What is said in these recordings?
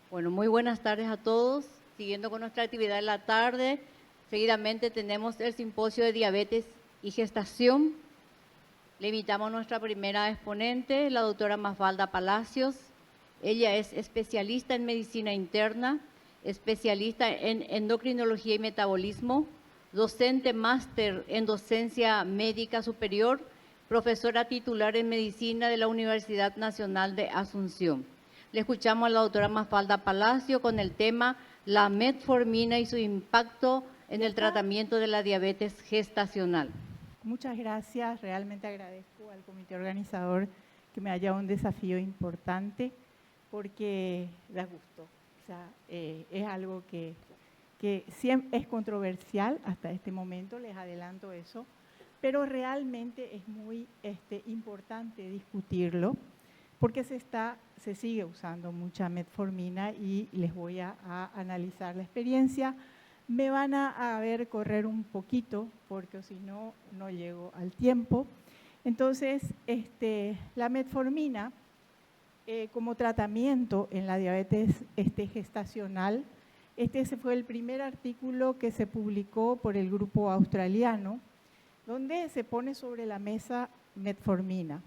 Bueno, muy buenas tardes a todos. Siguiendo con nuestra actividad de la tarde, seguidamente tenemos el simposio de diabetes y gestación. Le invitamos a nuestra primera exponente, la doctora Mafalda Palacios. Ella es especialista en medicina interna, especialista en endocrinología y metabolismo, docente máster en docencia médica superior, profesora titular en medicina de la Universidad Nacional de Asunción. Le escuchamos a la doctora Mafalda Palacio con el tema la metformina y su impacto en el tratamiento de la diabetes gestacional. Muchas gracias, realmente agradezco al comité organizador que me haya un desafío importante porque da gusto. O sea, es algo que siempre es controversial hasta este momento, les adelanto eso, pero realmente es muy importante discutirlo porque se sigue usando mucha metformina y les voy a analizar la experiencia. Me van a ver correr un poquito porque si no, no llego al tiempo. Entonces, la metformina como tratamiento en la diabetes gestacional, ese fue el primer artículo que se publicó por el grupo australiano, donde se pone sobre la mesa metformina.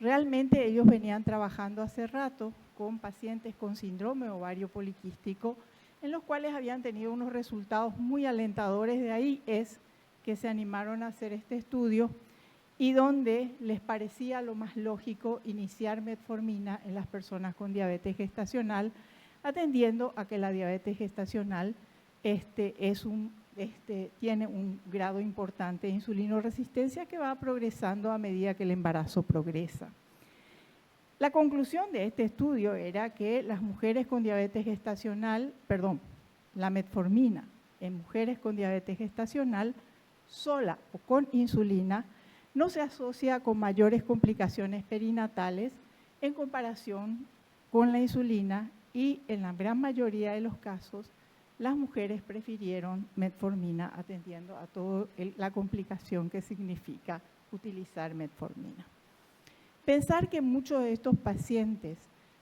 Realmente ellos venían trabajando hace rato con pacientes con síndrome ovario poliquístico, en los cuales habían tenido unos resultados muy alentadores. De ahí es que se animaron a hacer este estudio y donde les parecía lo más lógico iniciar metformina en las personas con diabetes gestacional, atendiendo a que la diabetes gestacional tiene un grado importante de insulinoresistencia que va progresando a medida que el embarazo progresa. La conclusión de este estudio era que las mujeres con diabetes gestacional, la metformina en mujeres con diabetes gestacional, sola o con insulina, no se asocia con mayores complicaciones perinatales en comparación con la insulina y en la gran mayoría de los casos las mujeres prefirieron metformina atendiendo a toda la complicación que significa utilizar metformina. Pensar que muchos de estos pacientes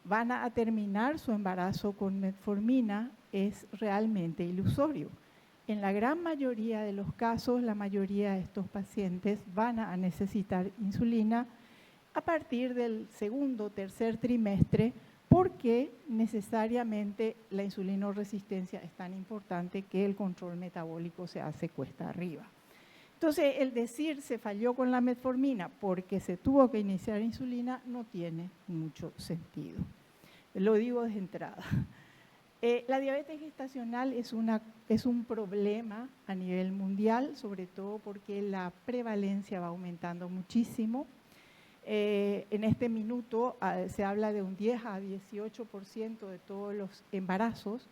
van a terminar su embarazo con metformina es realmente ilusorio. En la gran mayoría de los casos, la mayoría de estos pacientes van a necesitar insulina a partir del segundo o tercer trimestre, porque necesariamente la insulinoresistencia es tan importante que el control metabólico se hace cuesta arriba. Entonces, el decir se falló con la metformina porque se tuvo que iniciar insulina no tiene mucho sentido. Lo digo de entrada. La diabetes gestacional es un problema a nivel mundial, sobre todo porque la prevalencia va aumentando muchísimo. En este minuto se habla de un 10 a 18% de todos los embarazos.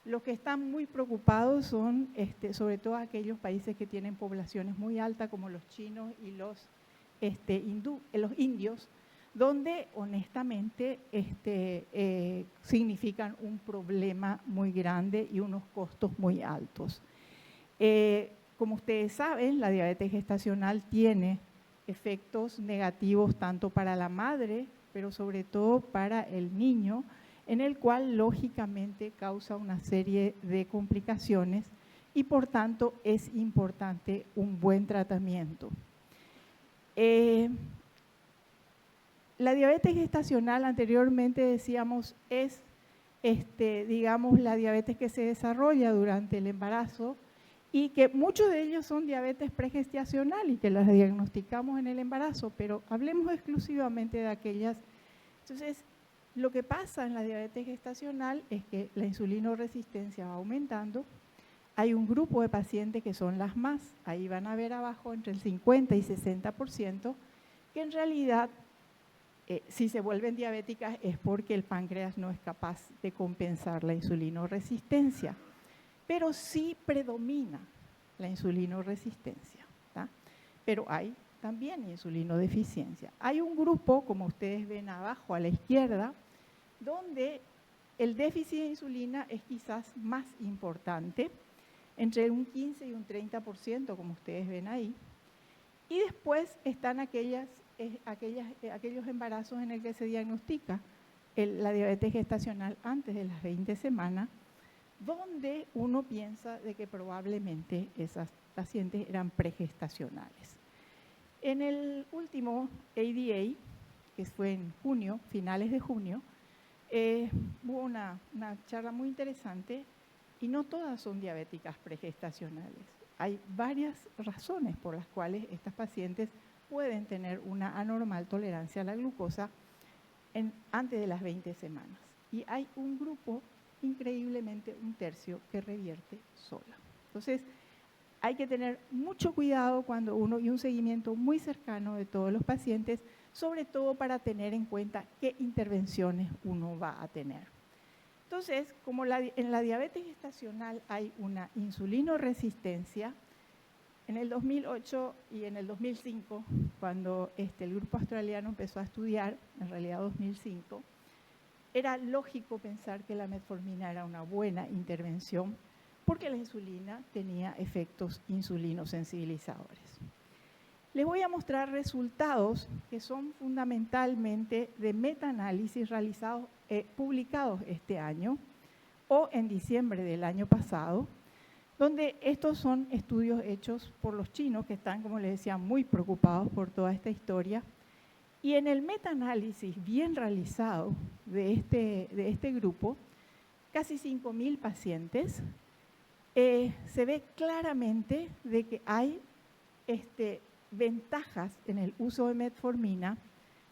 Los que están muy preocupados son sobre todo aquellos países que tienen poblaciones muy altas, como los chinos y los indios, donde honestamente significan un problema muy grande y unos costos muy altos. Como ustedes saben, la diabetes gestacional tiene efectos negativos tanto para la madre, pero sobre todo para el niño, en el cual lógicamente causa una serie de complicaciones y por tanto es importante un buen tratamiento. La diabetes gestacional, anteriormente decíamos, es digamos la diabetes que se desarrolla durante el embarazo y que muchos de ellos son diabetes pregestacional y que las diagnosticamos en el embarazo, pero hablemos exclusivamente de aquellas. Entonces, lo que pasa en la diabetes gestacional es que la insulinoresistencia va aumentando. Hay un grupo de pacientes que son las más, ahí van a ver abajo entre el 50 y 60%, que en realidad si se vuelven diabéticas es porque el páncreas no es capaz de compensar la insulinoresistencia, pero sí predomina la insulinoresistencia, ¿tá? Pero hay también insulinodeficiencia. Hay un grupo, como ustedes ven abajo a la izquierda, donde el déficit de insulina es quizás más importante, entre un 15 y un 30%, como ustedes ven ahí. Y después están aquellos embarazos en el que se diagnostica la diabetes gestacional antes de las 20 semanas, donde uno piensa de que probablemente esas pacientes eran pregestacionales. En el último ADA, que fue en junio, finales de junio, hubo una charla muy interesante y no todas son diabéticas pregestacionales. Hay varias razones por las cuales estas pacientes pueden tener una anormal tolerancia a la glucosa antes de las 20 semanas. Y hay un grupo, increíblemente un tercio, que revierte sola. Entonces, hay que tener mucho cuidado cuando y un seguimiento muy cercano de todos los pacientes, sobre todo para tener en cuenta qué intervenciones uno va a tener. Entonces, como en la diabetes gestacional hay una insulinoresistencia, en el 2008 y en el 2005, cuando el grupo australiano empezó a estudiar, en realidad 2005, era lógico pensar que la metformina era una buena intervención porque la insulina tenía efectos insulinosensibilizadores. Les voy a mostrar resultados que son fundamentalmente de metaanálisis realizados, publicados este año o en diciembre del año pasado, donde estos son estudios hechos por los chinos que están, como les decía, muy preocupados por toda esta historia. Y en el metaanálisis bien realizado de este grupo, casi 5.000 pacientes, se ve claramente de que hay ventajas en el uso de metformina,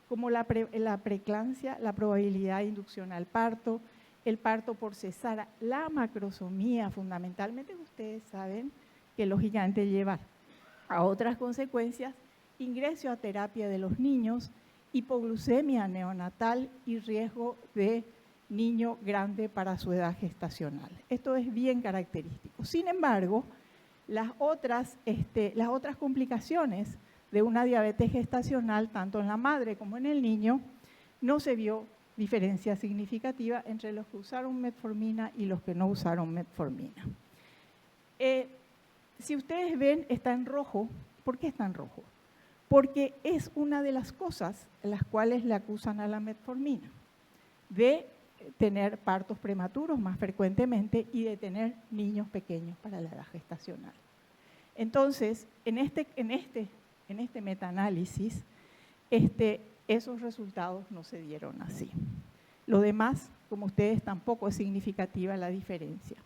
como la preeclampsia, la probabilidad de inducción al parto, el parto por cesárea, la macrosomía, fundamentalmente ustedes saben que lógicamente lleva a otras consecuencias, ingreso a terapia de los niños, hipoglucemia neonatal y riesgo de niño grande para su edad gestacional. Esto es bien característico. Sin embargo, las otras complicaciones de una diabetes gestacional, tanto en la madre como en el niño, no se vio diferencia significativa entre los que usaron metformina y los que no usaron metformina. Si ustedes ven, está en rojo. ¿Por qué está en rojo? Porque es una de las cosas en las cuales le acusan a la metformina, de tener partos prematuros más frecuentemente y de tener niños pequeños para la edad gestacional. Entonces, en este metaanálisis, esos resultados no se dieron así. Lo demás, como ustedes, tampoco es significativa la diferencia.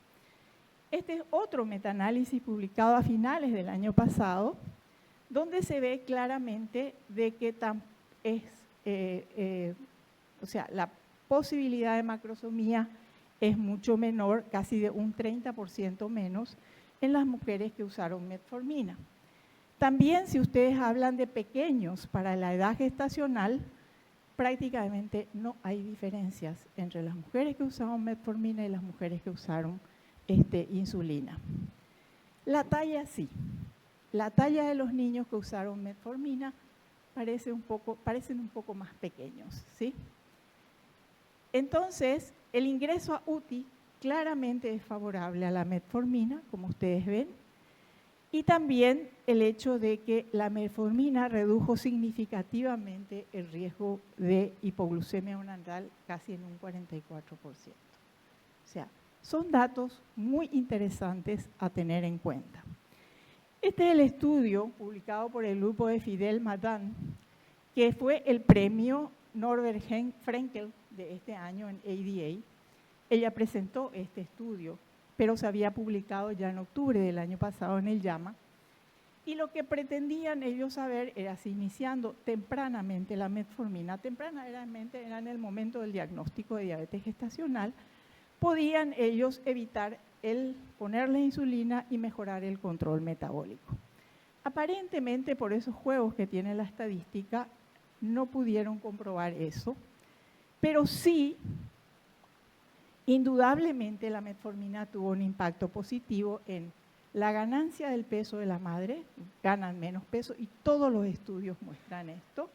Este es otro metaanálisis publicado a finales del año pasado, donde se ve claramente de que la posibilidad de macrosomía es mucho menor, casi de un 30% menos, en las mujeres que usaron metformina. También, si ustedes hablan de pequeños para la edad gestacional, prácticamente no hay diferencias entre las mujeres que usaron metformina y las mujeres que usaron insulina. La talla sí. La talla de los niños que usaron metformina parecen un poco más pequeños, ¿sí? Entonces, el ingreso a UTI claramente es favorable a la metformina, como ustedes ven, y también el hecho de que la metformina redujo significativamente el riesgo de hipoglucemia neonatal casi en un 44%. O sea, son datos muy interesantes a tener en cuenta. Este es el estudio publicado por el grupo de Fidel Madan, que fue el premio Norbert Frenkel de este año en ADA. Ella presentó este estudio, pero se había publicado ya en octubre del año pasado en el JAMA. Y lo que pretendían ellos saber era si iniciando tempranamente la metformina, tempranamente era en el momento del diagnóstico de diabetes gestacional, podían ellos evitar el ponerle insulina y mejorar el control metabólico. Aparentemente, por esos juegos que tiene la estadística, no pudieron comprobar eso, pero sí, indudablemente la metformina tuvo un impacto positivo en la ganancia del peso de la madre, ganan menos peso y todos los estudios muestran esto.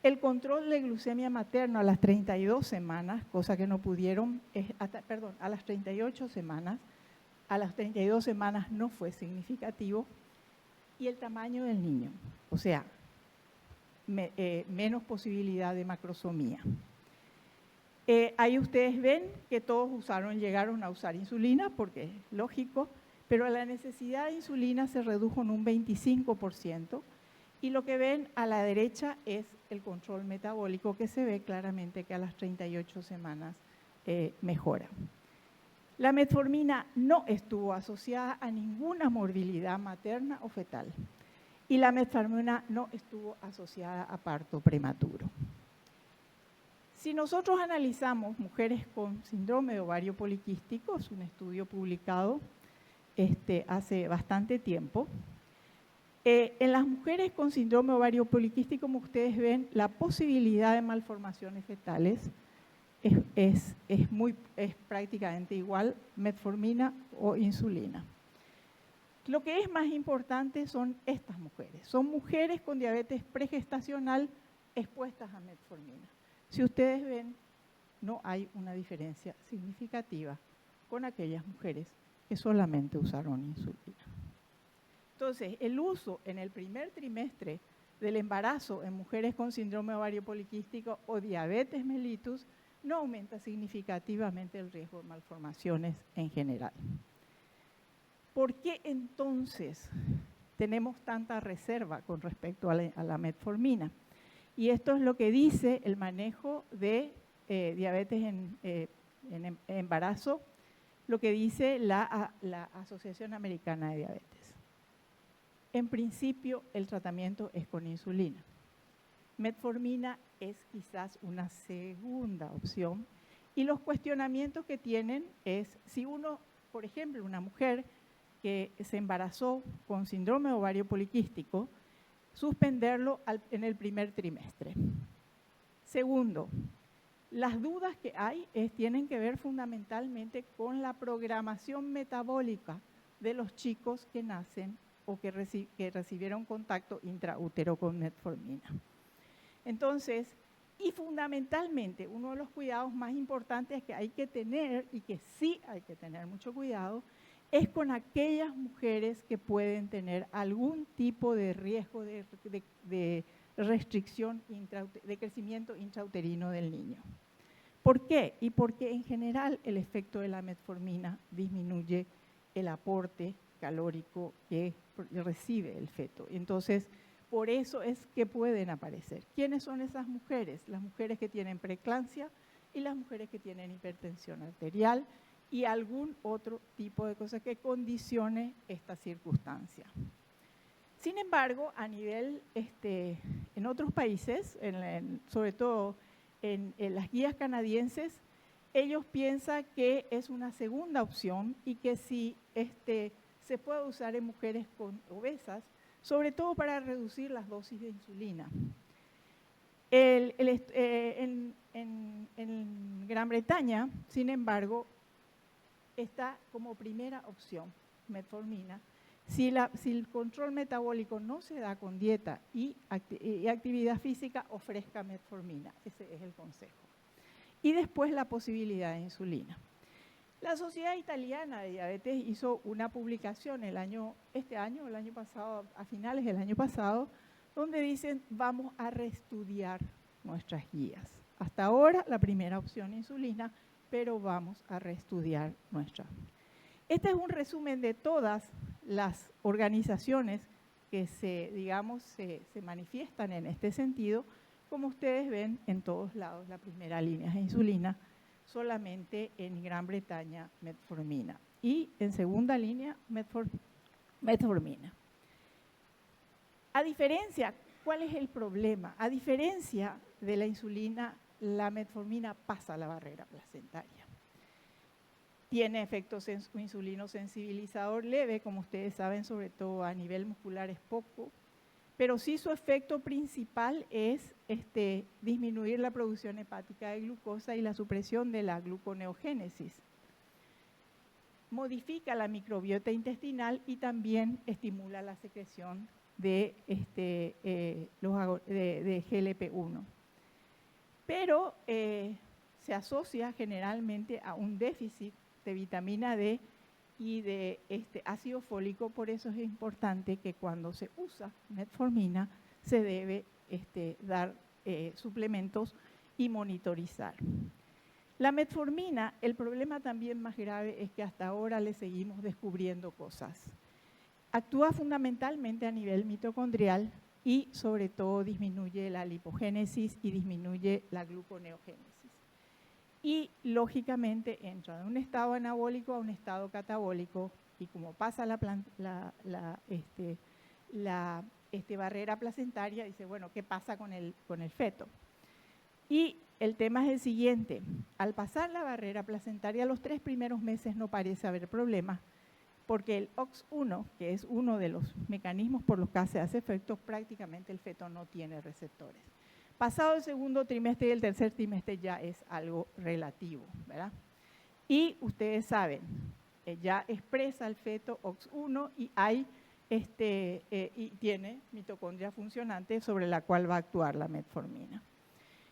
El control de glucemia materna a las 32 semanas, cosa que no pudieron, a las 38 semanas, a las 32 semanas no fue significativo, y el tamaño del niño, o sea, menos posibilidad de macrosomía. Ahí ustedes ven que todos llegaron a usar insulina, porque es lógico, pero la necesidad de insulina se redujo en un 25%, y lo que ven a la derecha es el control metabólico, que se ve claramente que a las 38 semanas mejora. La metformina no estuvo asociada a ninguna morbilidad materna o fetal, y la metformina no estuvo asociada a parto prematuro. Si nosotros analizamos mujeres con síndrome de ovario poliquístico, es un estudio publicado hace bastante tiempo, en las mujeres con síndrome de ovario poliquístico, como ustedes ven, la posibilidad de malformaciones fetales es prácticamente igual metformina o insulina. Lo que es más importante son estas mujeres. Son mujeres con diabetes pregestacional expuestas a metformina. Si ustedes ven, no hay una diferencia significativa con aquellas mujeres que solamente usaron insulina. Entonces, el uso en el primer trimestre del embarazo en mujeres con síndrome ovario poliquístico o diabetes mellitus no aumenta significativamente el riesgo de malformaciones en general. ¿Por qué entonces tenemos tanta reserva con respecto a la metformina? Y esto es lo que dice el manejo de diabetes en embarazo, lo que dice la Asociación Americana de Diabetes. En principio, el tratamiento es con insulina. Metformina es quizás una segunda opción, y los cuestionamientos que tienen es si uno, por ejemplo, una mujer que se embarazó con síndrome de ovario poliquístico, suspenderlo en el primer trimestre. Segundo, las dudas que hay tienen que ver fundamentalmente con la programación metabólica de los chicos que nacen o que recibieron contacto intraútero con metformina. Entonces, y fundamentalmente, uno de los cuidados más importantes que hay que tener, y que sí hay que tener mucho cuidado, es con aquellas mujeres que pueden tener algún tipo de riesgo de restricción de crecimiento intrauterino del niño. ¿Por qué? Y porque en general el efecto de la metformina disminuye el aporte calórico que recibe el feto. Entonces, por eso es que pueden aparecer. ¿Quiénes son esas mujeres? Las mujeres que tienen preeclampsia y las mujeres que tienen hipertensión arterial y algún otro tipo de cosa que condicione esta circunstancia. Sin embargo, a nivel, en otros países, sobre todo en las guías canadienses, ellos piensan que es una segunda opción y que sí se puede usar en mujeres obesas, sobre todo para reducir las dosis de insulina. En Gran Bretaña, sin embargo, está como primera opción metformina. Si el control metabólico no se da con dieta y actividad física, ofrezca metformina. Ese es el consejo. Y después la posibilidad de insulina. La Sociedad Italiana de Diabetes hizo una publicación el año pasado, a finales del año pasado, donde dicen vamos a reestudiar nuestras guías. Hasta ahora la primera opción insulina, pero vamos a reestudiar nuestra. Este es un resumen de todas las organizaciones que se manifiestan en este sentido. Como ustedes ven, en todos lados la primera línea es insulina, solamente en Gran Bretaña metformina. Y en segunda línea metformina. A diferencia, ¿cuál es el problema? A diferencia de la insulina, la metformina pasa la barrera placentaria. Tiene efecto insulino sensibilizador leve, como ustedes saben, sobre todo a nivel muscular es poco, pero sí su efecto principal es disminuir la producción hepática de glucosa y la supresión de la gluconeogénesis. Modifica la microbiota intestinal y también estimula la secreción de GLP-1. Pero se asocia generalmente a un déficit de vitamina D y de ácido fólico, por eso es importante que cuando se usa metformina se debe dar suplementos y monitorizar. La metformina, el problema también más grave es que hasta ahora le seguimos descubriendo cosas. Actúa fundamentalmente a nivel mitocondrial y sobre todo disminuye la lipogénesis y disminuye la gluconeogénesis. Y lógicamente entra de un estado anabólico a un estado catabólico y como pasa la barrera placentaria, dice, bueno, ¿qué pasa con el feto? Y el tema es el siguiente, al pasar la barrera placentaria, los 3 primeros meses no parece haber problema, porque el OX1, que es uno de los mecanismos por los que se hace efecto, prácticamente el feto no tiene receptores. Pasado el segundo trimestre y el tercer trimestre ya es algo relativo, ¿verdad? Y ustedes saben, ya expresa el feto OX1 y y tiene mitocondria funcionante sobre la cual va a actuar la metformina.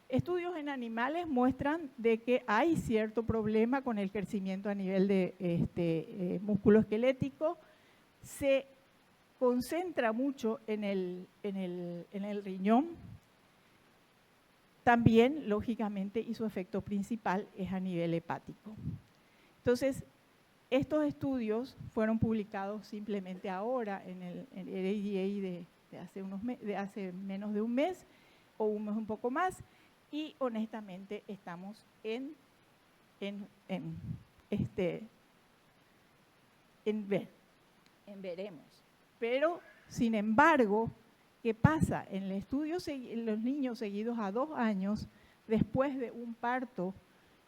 Estudios en animales muestran de que hay cierto problema con el crecimiento a nivel de músculo esquelético. Se concentra mucho en el riñón. También, lógicamente, y su efecto principal es a nivel hepático. Entonces, estos estudios fueron publicados simplemente ahora en el ADA de hace menos de un mes o un poco más. Y honestamente estamos en veremos. Pero, sin embargo, ¿qué pasa? En el estudio, los niños seguidos a 2 años, después de un parto,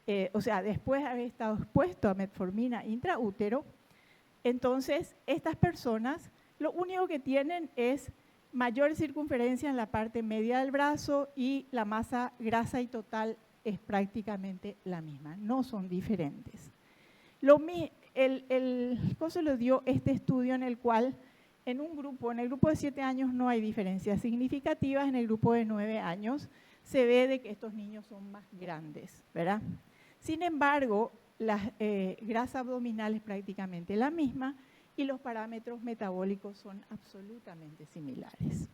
después de haber estado expuesto a metformina intraútero, entonces estas personas lo único que tienen es mayor circunferencia en la parte media del brazo y la masa grasa y total es prácticamente la misma, no son diferentes. El COSO lo dio este estudio en el cual en el grupo de 7 años no hay diferencias significativas, en el grupo de 9 años se ve de que estos niños son más grandes, ¿verdad? Sin embargo, la grasa abdominal es prácticamente la misma y los parámetros metabólicos son absolutamente similares.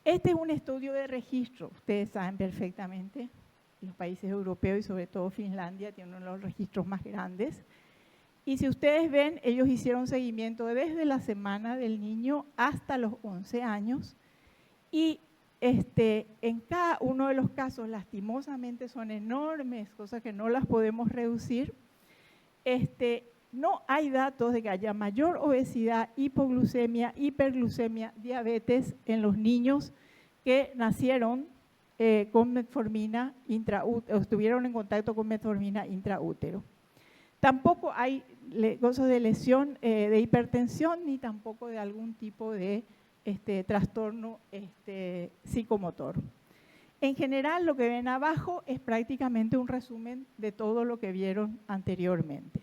Este es un estudio de registro, ustedes saben perfectamente, los países europeos y sobre todo Finlandia tienen uno de los registros más grandes. Y si ustedes ven, ellos hicieron seguimiento desde la semana del niño hasta los 11 años y en cada uno de los casos, lastimosamente, son enormes, cosas que no las podemos reducir. No hay datos de que haya mayor obesidad, hipoglucemia, hiperglucemia, diabetes en los niños que nacieron con metformina intraútero, estuvieron en contacto con metformina intraútero. Tampoco hay cosas de lesión de hipertensión ni tampoco de algún tipo de trastorno psicomotor. En general, lo que ven abajo es prácticamente un resumen de todo lo que vieron anteriormente.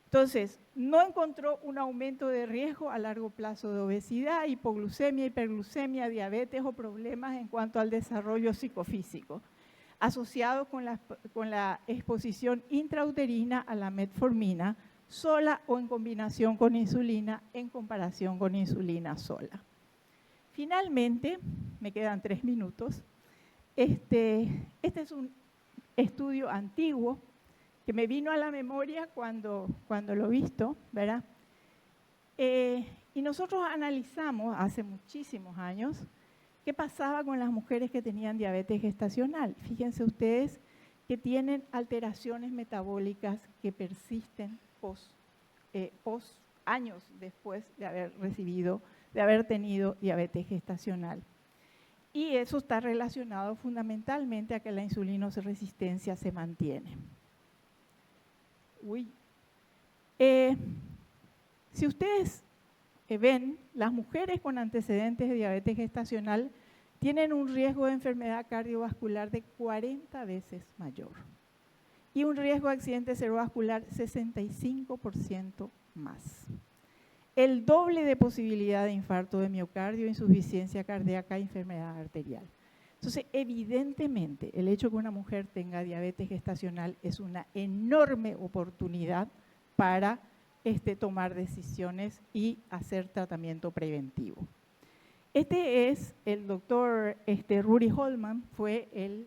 Entonces, no encontró un aumento de riesgo a largo plazo de obesidad, hipoglucemia, hiperglucemia, diabetes o problemas en cuanto al desarrollo psicofísico, asociados con la exposición intrauterina a la metformina sola o en combinación con insulina en comparación con insulina sola. Finalmente, me quedan 3 minutos, este es un estudio antiguo que me vino a la memoria cuando lo he visto, ¿verdad? Y nosotros analizamos hace muchísimos años qué pasaba con las mujeres que tenían diabetes gestacional. Fíjense ustedes que tienen alteraciones metabólicas que persisten años después de haber tenido diabetes gestacional. Y eso está relacionado fundamentalmente a que la insulinoresistencia se mantiene. Si ustedes ven, las mujeres con antecedentes de diabetes gestacional tienen un riesgo de enfermedad cardiovascular de 40 veces mayor y un riesgo de accidente cerebrovascular 65% más. El doble de posibilidad de infarto de miocardio, insuficiencia cardíaca e enfermedad arterial. Entonces, evidentemente, el hecho de que una mujer tenga diabetes gestacional es una enorme oportunidad para tomar decisiones y hacer tratamiento preventivo. Es el doctor Rudy Holman, fue el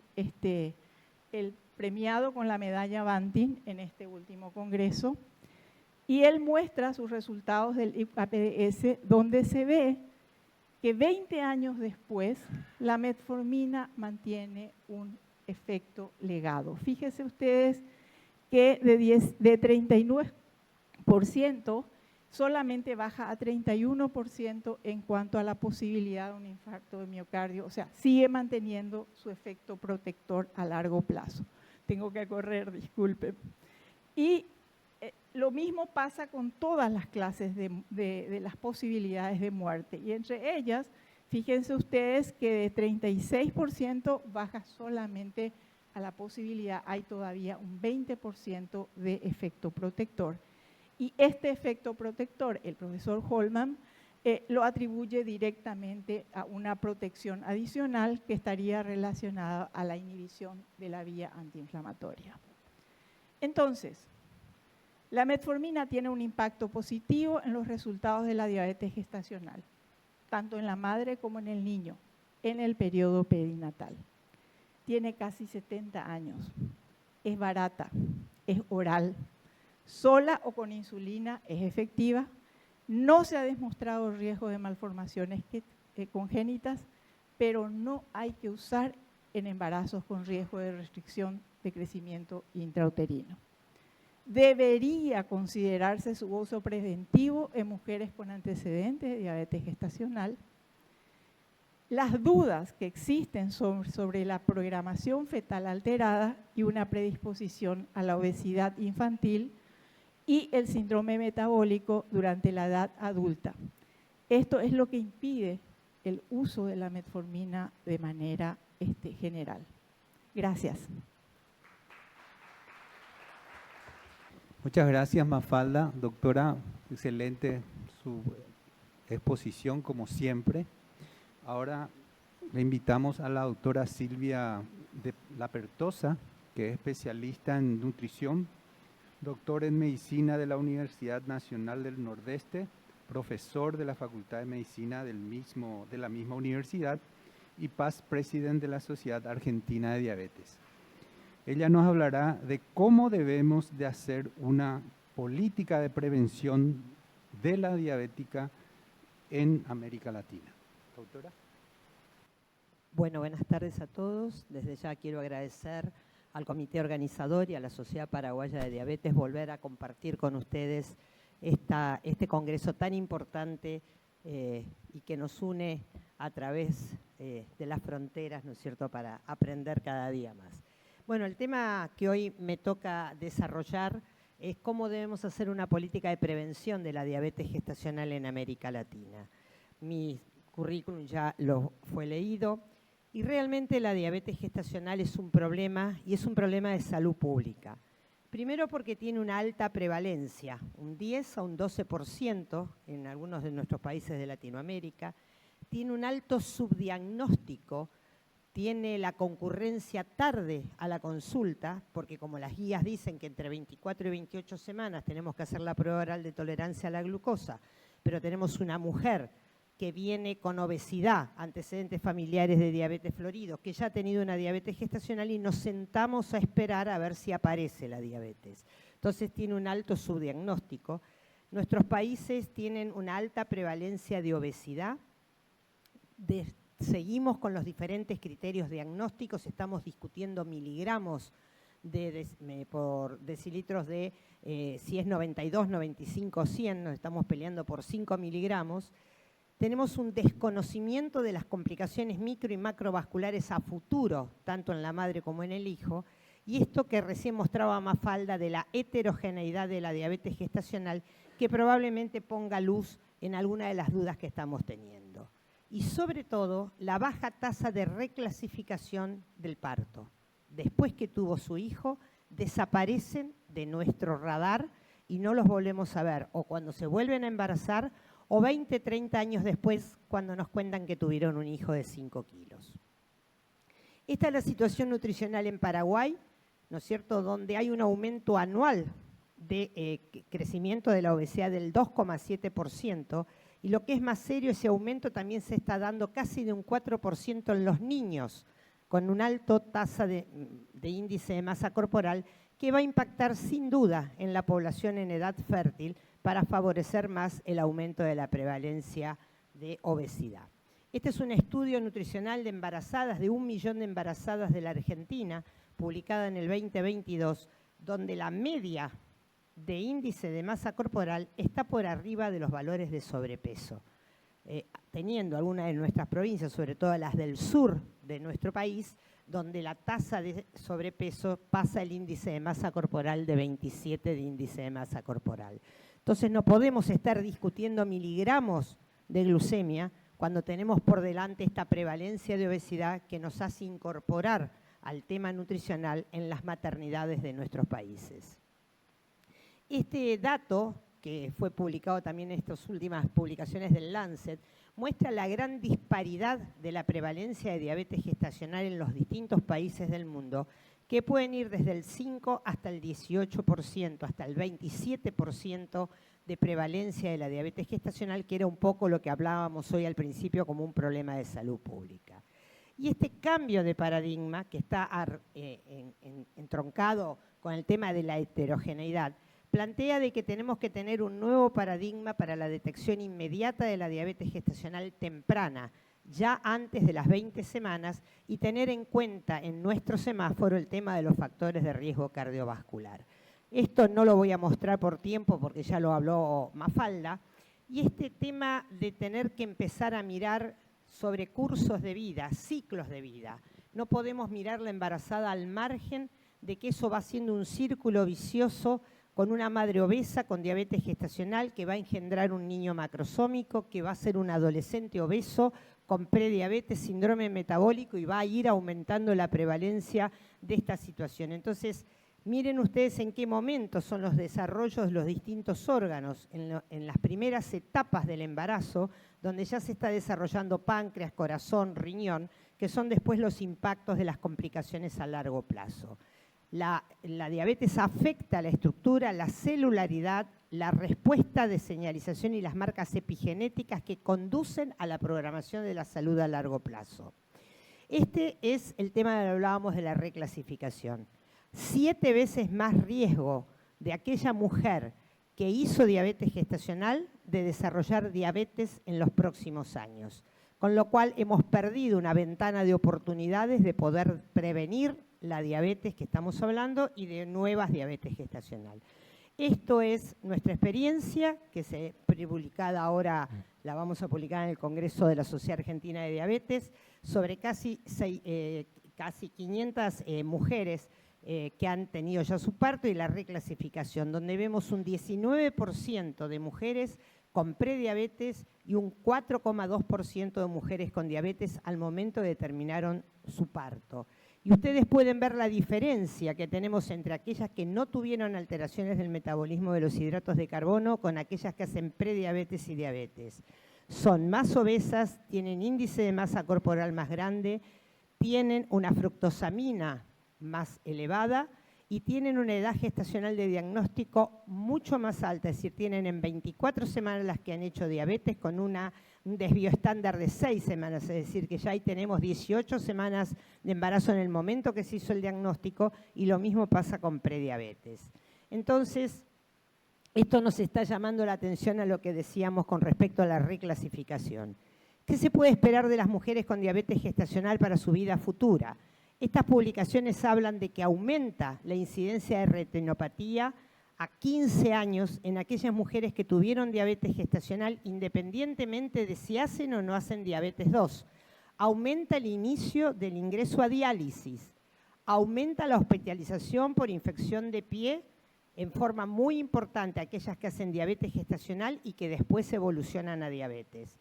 premiado con la medalla Banting en este último congreso, y él muestra sus resultados del APDS, donde se ve que 20 años después la metformina mantiene un efecto legado. Fíjense ustedes que de 39% solamente baja a 31% en cuanto a la posibilidad de un infarto de miocardio, o sea, sigue manteniendo su efecto protector a largo plazo. Tengo que correr, disculpen. Y lo mismo pasa con todas las clases de las posibilidades de muerte. Y entre ellas, fíjense ustedes que de 36% baja solamente a la posibilidad, hay todavía un 20% de efecto protector. Y este efecto protector, el profesor Holman, lo atribuye directamente a una protección adicional que estaría relacionada a la inhibición de la vía antiinflamatoria. Entonces, la metformina tiene un impacto positivo en los resultados de la diabetes gestacional, tanto en la madre como en el niño, en el periodo perinatal. Tiene casi 70 años, es barata, es oral, sola o con insulina es efectiva, no se ha demostrado riesgo de malformaciones congénitas, pero no hay que usar en embarazos con riesgo de restricción de crecimiento intrauterino. Debería considerarse su uso preventivo en mujeres con antecedentes de diabetes gestacional. Las dudas que existen sobre la programación fetal alterada y una predisposición a la obesidad infantil y el síndrome metabólico durante la edad adulta. Esto es lo que impide el uso de la metformina de manera general. Gracias. Muchas gracias, Mafalda. Doctora, excelente su exposición, como siempre. Ahora le invitamos a la doctora Silvia de la Pertosa, que es especialista en nutrición, doctor en medicina de la Universidad Nacional del Nordeste, profesor de la Facultad de Medicina de la misma universidad y past president de la Sociedad Argentina de Diabetes. Ella nos hablará de cómo debemos de hacer una política de prevención de la diabética en América Latina. Doctora. Bueno, buenas tardes a todos. Desde ya quiero agradecer al comité organizador y a la Sociedad Paraguaya de Diabetes volver a compartir con ustedes este congreso tan importante y que nos une a través de las fronteras, ¿no es cierto?, para aprender cada día más. Bueno, el tema que hoy me toca desarrollar es cómo debemos hacer una política de prevención de la diabetes gestacional en América Latina. Mi currículum ya lo fue leído y realmente la diabetes gestacional es un problema y es un problema de salud pública. Primero porque tiene una alta prevalencia, un 10 a un 12% en algunos de nuestros países de Latinoamérica, tiene un alto subdiagnóstico, tiene la concurrencia tarde a la consulta, porque como las guías dicen que entre 24 y 28 semanas tenemos que hacer la prueba oral de tolerancia a la glucosa, pero tenemos una mujer que viene con obesidad, antecedentes familiares de diabetes florido, que ya ha tenido una diabetes gestacional y nos sentamos a esperar a ver si aparece la diabetes. Entonces tiene un alto subdiagnóstico. Nuestros países tienen una alta prevalencia de obesidad. Seguimos con los diferentes criterios diagnósticos, estamos discutiendo miligramos por decilitros de si es 92, 95 o 100, nos estamos peleando por 5 miligramos. Tenemos un desconocimiento de las complicaciones micro y macrovasculares a futuro, tanto en la madre como en el hijo, y esto que recién mostraba Mafalda de la heterogeneidad de la diabetes gestacional, que probablemente ponga luz en alguna de las dudas que estamos teniendo. Y sobre todo, la baja tasa de reclasificación del parto. Después que tuvo su hijo, desaparecen de nuestro radar y no los volvemos a ver, o cuando se vuelven a embarazar, o 20, 30 años después, cuando nos cuentan que tuvieron un hijo de 5 kilos. Esta es la situación nutricional en Paraguay, ¿no es cierto?, donde hay un aumento anual de crecimiento de la obesidad del 2,7%, y lo que es más serio, ese aumento también se está dando casi de un 4% en los niños con un alto tasa de índice de masa corporal que va a impactar sin duda en la población en edad fértil para favorecer más el aumento de la prevalencia de obesidad. Este es un estudio nutricional de embarazadas, de 1 millón de embarazadas de la Argentina, publicada en el 2022, donde la media de índice de masa corporal está por arriba de los valores de sobrepeso. Teniendo algunas de nuestras provincias, sobre todo las del sur de nuestro país, donde la tasa de sobrepeso pasa el índice de masa corporal de 27 de índice de masa corporal. Entonces no podemos estar discutiendo miligramos de glucemia cuando tenemos por delante esta prevalencia de obesidad que nos hace incorporar al tema nutricional en las maternidades de nuestros países. Este dato, que fue publicado también en estas últimas publicaciones del Lancet, muestra la gran disparidad de la prevalencia de diabetes gestacional en los distintos países del mundo, que pueden ir desde el 5 hasta el 18%, hasta el 27% de prevalencia de la diabetes gestacional, que era un poco lo que hablábamos hoy al principio como un problema de salud pública. Y este cambio de paradigma, que está entroncado con el tema de la heterogeneidad, plantea de que tenemos que tener un nuevo paradigma para la detección inmediata de la diabetes gestacional temprana, ya antes de las 20 semanas, y tener en cuenta en nuestro semáforo el tema de los factores de riesgo cardiovascular. Esto no lo voy a mostrar por tiempo porque ya lo habló Mafalda, y este tema de tener que empezar a mirar sobre cursos de vida, ciclos de vida. No podemos mirar la embarazada al margen de que eso va siendo un círculo vicioso con una madre obesa con diabetes gestacional que va a engendrar un niño macrosómico, que va a ser un adolescente obeso con prediabetes, síndrome metabólico y va a ir aumentando la prevalencia de esta situación. Entonces, miren ustedes en qué momento son los desarrollos de los distintos órganos, en las primeras etapas del embarazo, donde ya se está desarrollando páncreas, corazón, riñón, que son después los impactos de las complicaciones a largo plazo. La diabetes afecta la estructura, la celularidad, la respuesta de señalización y las marcas epigenéticas que conducen a la programación de la salud a largo plazo. Este es el tema que hablábamos de la reclasificación. 7 veces más riesgo de aquella mujer que hizo diabetes gestacional de desarrollar diabetes en los próximos años. Con lo cual hemos perdido una ventana de oportunidades de poder prevenir la diabetes que estamos hablando y de nuevas diabetes gestacional. Esto es nuestra experiencia, que se publicada ahora, la vamos a publicar en el Congreso de la Sociedad Argentina de Diabetes, sobre casi 500 mujeres que han tenido ya su parto y la reclasificación, donde vemos un 19% de mujeres con prediabetes y un 4,2% de mujeres con diabetes al momento de terminaron su parto. Y ustedes pueden ver la diferencia que tenemos entre aquellas que no tuvieron alteraciones del metabolismo de los hidratos de carbono con aquellas que hacen prediabetes y diabetes. Son más obesas, tienen índice de masa corporal más grande, tienen una fructosamina más elevada y tienen una edad gestacional de diagnóstico mucho más alta, es decir, tienen en 24 semanas las que han hecho diabetes con un desvío estándar de 6 semanas, es decir, que ya ahí tenemos 18 semanas de embarazo en el momento que se hizo el diagnóstico y lo mismo pasa con prediabetes. Entonces, esto nos está llamando la atención a lo que decíamos con respecto a la reclasificación. ¿Qué se puede esperar de las mujeres con diabetes gestacional para su vida futura? Estas publicaciones hablan de que aumenta la incidencia de retinopatía a 15 años en aquellas mujeres que tuvieron diabetes gestacional independientemente de si hacen o no hacen diabetes 2. Aumenta el inicio del ingreso a diálisis. Aumenta la hospitalización por infección de pie en forma muy importante aquellas que hacen diabetes gestacional y que después evolucionan a diabetes.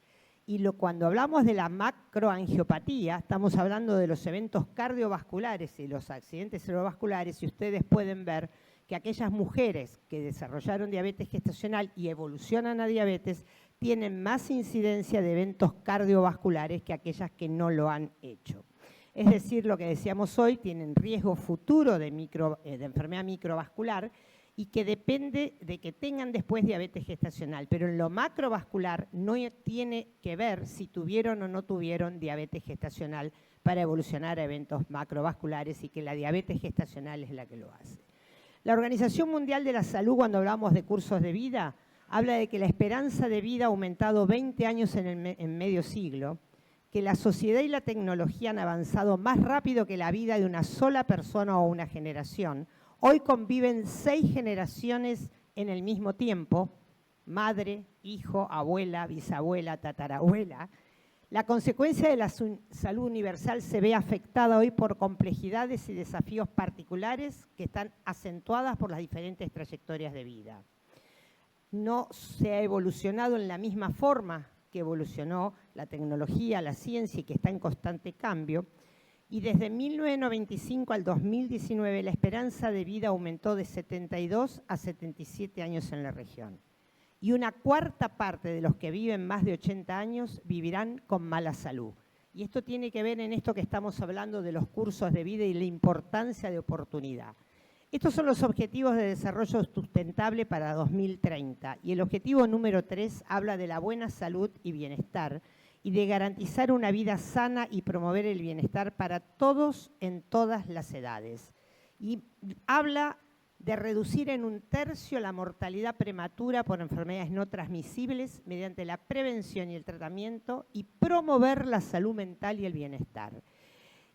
Y cuando hablamos de la macroangiopatía, estamos hablando de los eventos cardiovasculares y los accidentes cerebrovasculares, y ustedes pueden ver que aquellas mujeres que desarrollaron diabetes gestacional y evolucionan a diabetes tienen más incidencia de eventos cardiovasculares que aquellas que no lo han hecho. Es decir, lo que decíamos hoy, tienen riesgo futuro de enfermedad microvascular y que depende de que tengan después diabetes gestacional, pero en lo macrovascular no tiene que ver si tuvieron o no tuvieron diabetes gestacional para evolucionar a eventos macrovasculares y que la diabetes gestacional es la que lo hace. La Organización Mundial de la Salud, cuando hablamos de cursos de vida, habla de que la esperanza de vida ha aumentado 20 años en medio siglo, que la sociedad y la tecnología han avanzado más rápido que la vida de una sola persona o una generación. Hoy conviven 6 generaciones en el mismo tiempo, madre, hijo, abuela, bisabuela, tatarabuela. La consecuencia de la salud universal se ve afectada hoy por complejidades y desafíos particulares que están acentuadas por las diferentes trayectorias de vida. No se ha evolucionado en la misma forma que evolucionó la tecnología, la ciencia y que está en constante cambio. Y desde 1995 al 2019 la esperanza de vida aumentó de 72 a 77 años en la región. Y una cuarta parte de los que viven más de 80 años vivirán con mala salud. Y esto tiene que ver en esto que estamos hablando de los cursos de vida y la importancia de oportunidad. Estos son los objetivos de desarrollo sustentable para 2030 y el objetivo número 3 habla de la buena salud y bienestar y de garantizar una vida sana y promover el bienestar para todos en todas las edades. Y habla de reducir en 1/3 la mortalidad prematura por enfermedades no transmisibles mediante la prevención y el tratamiento y promover la salud mental y el bienestar.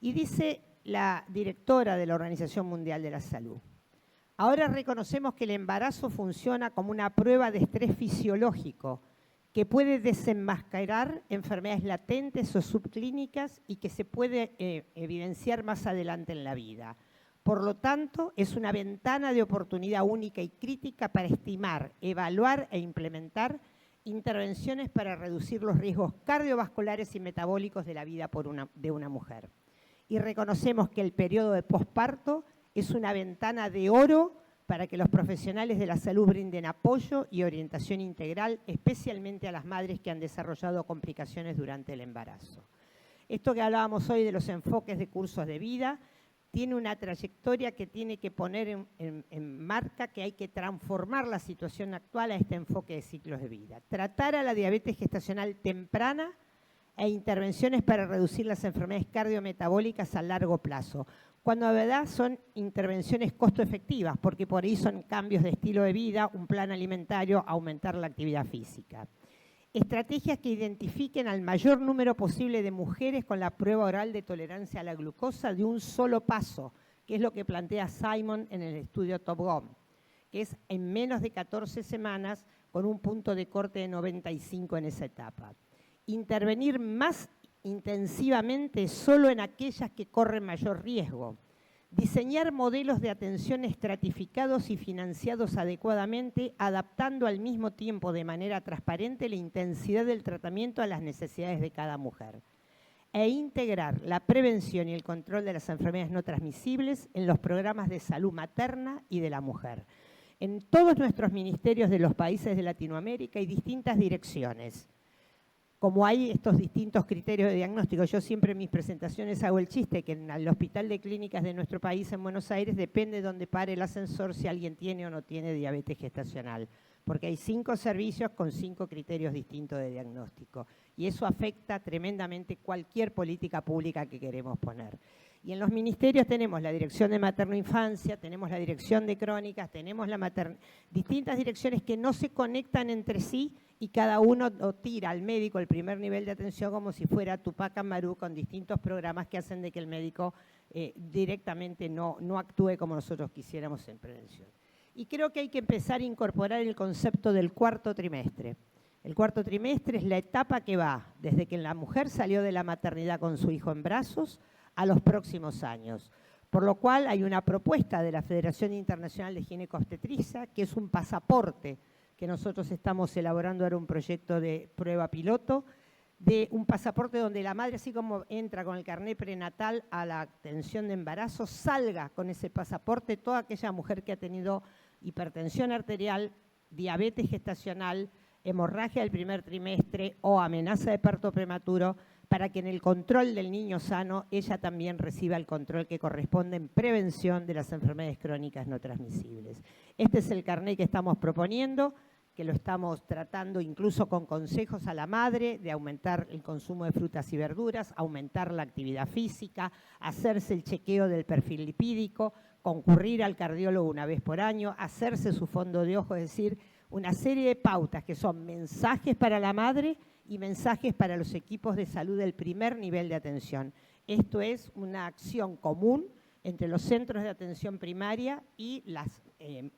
Y dice la directora de la Organización Mundial de la Salud: ahora reconocemos que el embarazo funciona como una prueba de estrés fisiológico que puede desenmascarar enfermedades latentes o subclínicas y que se puede evidenciar más adelante en la vida. Por lo tanto, es una ventana de oportunidad única y crítica para estimar, evaluar e implementar intervenciones para reducir los riesgos cardiovasculares y metabólicos de la vida de una mujer. Y reconocemos que el periodo de posparto es una ventana de oro para que los profesionales de la salud brinden apoyo y orientación integral, especialmente a las madres que han desarrollado complicaciones durante el embarazo. Esto que hablábamos hoy de los enfoques de cursos de vida tiene una trayectoria que tiene que poner en marca que hay que transformar la situación actual a este enfoque de ciclos de vida. Tratar a la diabetes gestacional temprana e intervenciones para reducir las enfermedades cardiometabólicas a largo plazo, cuando de verdad son intervenciones costo efectivas, porque por ahí son cambios de estilo de vida, un plan alimentario, aumentar la actividad física. Estrategias que identifiquen al mayor número posible de mujeres con la prueba oral de tolerancia a la glucosa de un solo paso, que es lo que plantea Simon en el estudio Top Gun, que es en menos de 14 semanas con un punto de corte de 95 en esa etapa. Intervenir más intensivamente solo en aquellas que corren mayor riesgo. Diseñar modelos de atención estratificados y financiados adecuadamente, adaptando al mismo tiempo de manera transparente la intensidad del tratamiento a las necesidades de cada mujer. E integrar la prevención y el control de las enfermedades no transmisibles en los programas de salud materna y de la mujer. En todos nuestros ministerios de los países de Latinoamérica hay distintas direcciones. Como hay estos distintos criterios de diagnóstico, yo siempre en mis presentaciones hago el chiste que en el Hospital de Clínicas de nuestro país en Buenos Aires depende de dónde pare el ascensor si alguien tiene o no tiene diabetes gestacional, porque hay 5 servicios con 5 criterios distintos de diagnóstico y eso afecta tremendamente cualquier política pública que queremos poner. Y en los ministerios tenemos la Dirección de Materno-Infancia, tenemos la Dirección de Crónicas, tenemos distintas direcciones que no se conectan entre sí y cada uno tira al médico el primer nivel de atención como si fuera Tupac Amaru con distintos programas que hacen de que el médico directamente no actúe como nosotros quisiéramos en prevención. Y creo que hay que empezar a incorporar el concepto del cuarto trimestre. El cuarto trimestre es la etapa que va desde que la mujer salió de la maternidad con su hijo en brazos a los próximos años. Por lo cual hay una propuesta de la Federación Internacional de Ginecobstetricia, que es un pasaporte que nosotros estamos elaborando ahora un proyecto de prueba piloto, de un pasaporte donde la madre, así como entra con el carné prenatal a la atención de embarazo, salga con ese pasaporte toda aquella mujer que ha tenido hipertensión arterial, diabetes gestacional, hemorragia del primer trimestre o amenaza de parto prematuro, para que en el control del niño sano ella también reciba el control que corresponde en prevención de las enfermedades crónicas no transmisibles. Este es el carné que estamos proponiendo, que lo estamos tratando incluso con consejos a la madre de aumentar el consumo de frutas y verduras, aumentar la actividad física, hacerse el chequeo del perfil lipídico, concurrir al cardiólogo una vez por año, hacerse su fondo de ojo, es decir, una serie de pautas que son mensajes para la madre y mensajes para los equipos de salud del primer nivel de atención. Esto es una acción común entre los centros de atención primaria y los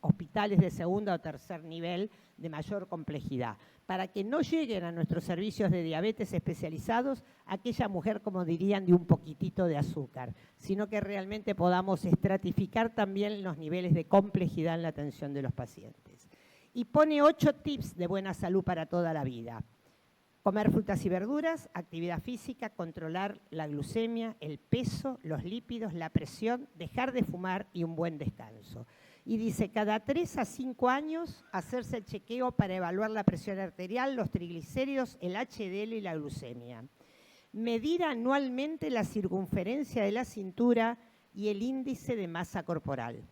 hospitales de segundo o tercer nivel de mayor complejidad, para que no lleguen a nuestros servicios de diabetes especializados aquella mujer, como dirían, de un poquitito de azúcar, sino que realmente podamos estratificar también los niveles de complejidad en la atención de los pacientes. Y pone 8 tips de buena salud para toda la vida. Comer frutas y verduras, actividad física, controlar la glucemia, el peso, los lípidos, la presión, dejar de fumar y un buen descanso. Y dice, cada 3 a 5 años hacerse el chequeo para evaluar la presión arterial, los triglicéridos, el HDL y la glucemia. Medir anualmente la circunferencia de la cintura y el índice de masa corporal.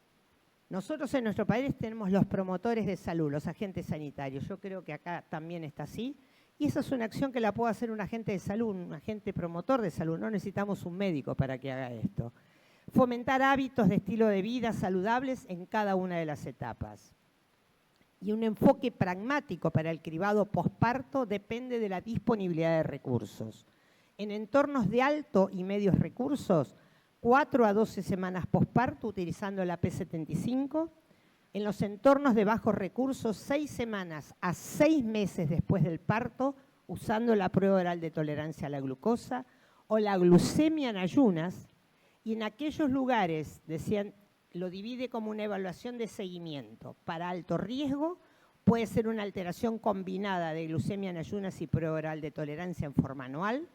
Nosotros en nuestro país tenemos los promotores de salud, los agentes sanitarios. Yo creo que acá también está así. Y esa es una acción que la puede hacer un agente de salud, un agente promotor de salud. No necesitamos un médico para que haga esto. Fomentar hábitos de estilo de vida saludables en cada una de las etapas. Y un enfoque pragmático para el cribado posparto depende de la disponibilidad de recursos. En entornos de alto y medios recursos, 4 a 12 semanas posparto utilizando la P75. En los entornos de bajos recursos, 6 semanas a 6 meses después del parto, usando la prueba oral de tolerancia a la glucosa o la glucemia en ayunas. Y en aquellos lugares, decían, lo divide como una evaluación de seguimiento. Para alto riesgo puede ser una alteración combinada de glucemia en ayunas y prueba oral de tolerancia en forma anual.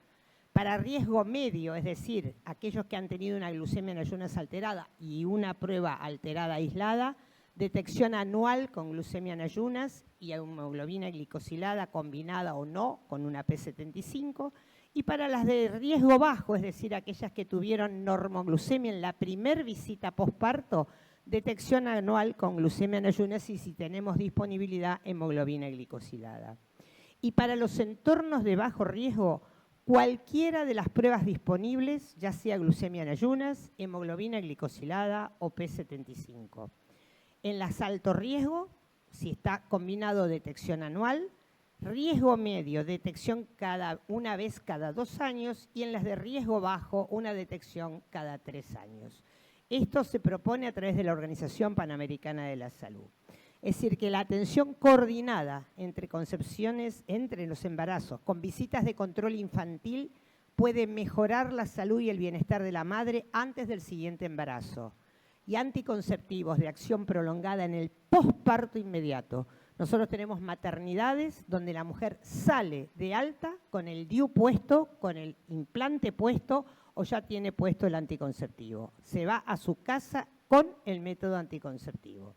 Para riesgo medio, es decir, aquellos que han tenido una glucemia en ayunas alterada y una prueba alterada aislada, detección anual con glucemia en ayunas y hemoglobina glicosilada combinada o no con una P75. Y para las de riesgo bajo, es decir, aquellas que tuvieron normoglucemia en la primer visita posparto, detección anual con glucemia en ayunas y si tenemos disponibilidad, hemoglobina glicosilada. Y para los entornos de bajo riesgo, cualquiera de las pruebas disponibles, ya sea glucemia en ayunas, hemoglobina glicosilada o P75. En las alto riesgo, si está combinado detección anual, riesgo medio, detección una vez cada 2 años y en las de riesgo bajo, una detección cada 3 años. Esto se propone a través de la Organización Panamericana de la Salud. Es decir, que la atención coordinada entre concepciones, entre los embarazos, con visitas de control infantil, puede mejorar la salud y el bienestar de la madre antes del siguiente embarazo. Y anticonceptivos de acción prolongada en el posparto inmediato. Nosotros tenemos maternidades donde la mujer sale de alta con el DIU puesto, con el implante puesto o ya tiene puesto el anticonceptivo. Se va a su casa con el método anticonceptivo.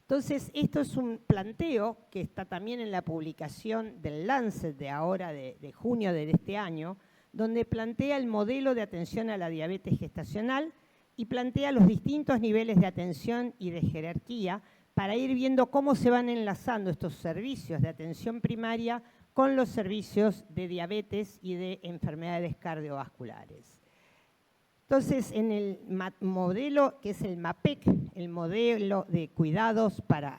Entonces, esto es un planteo que está también en la publicación del Lancet de ahora, de junio de este año, donde plantea el modelo de atención a la diabetes gestacional y plantea los distintos niveles de atención y de jerarquía para ir viendo cómo se van enlazando estos servicios de atención primaria con los servicios de diabetes y de enfermedades cardiovasculares. Entonces, en el modelo que es el MAPEC, el modelo de cuidados para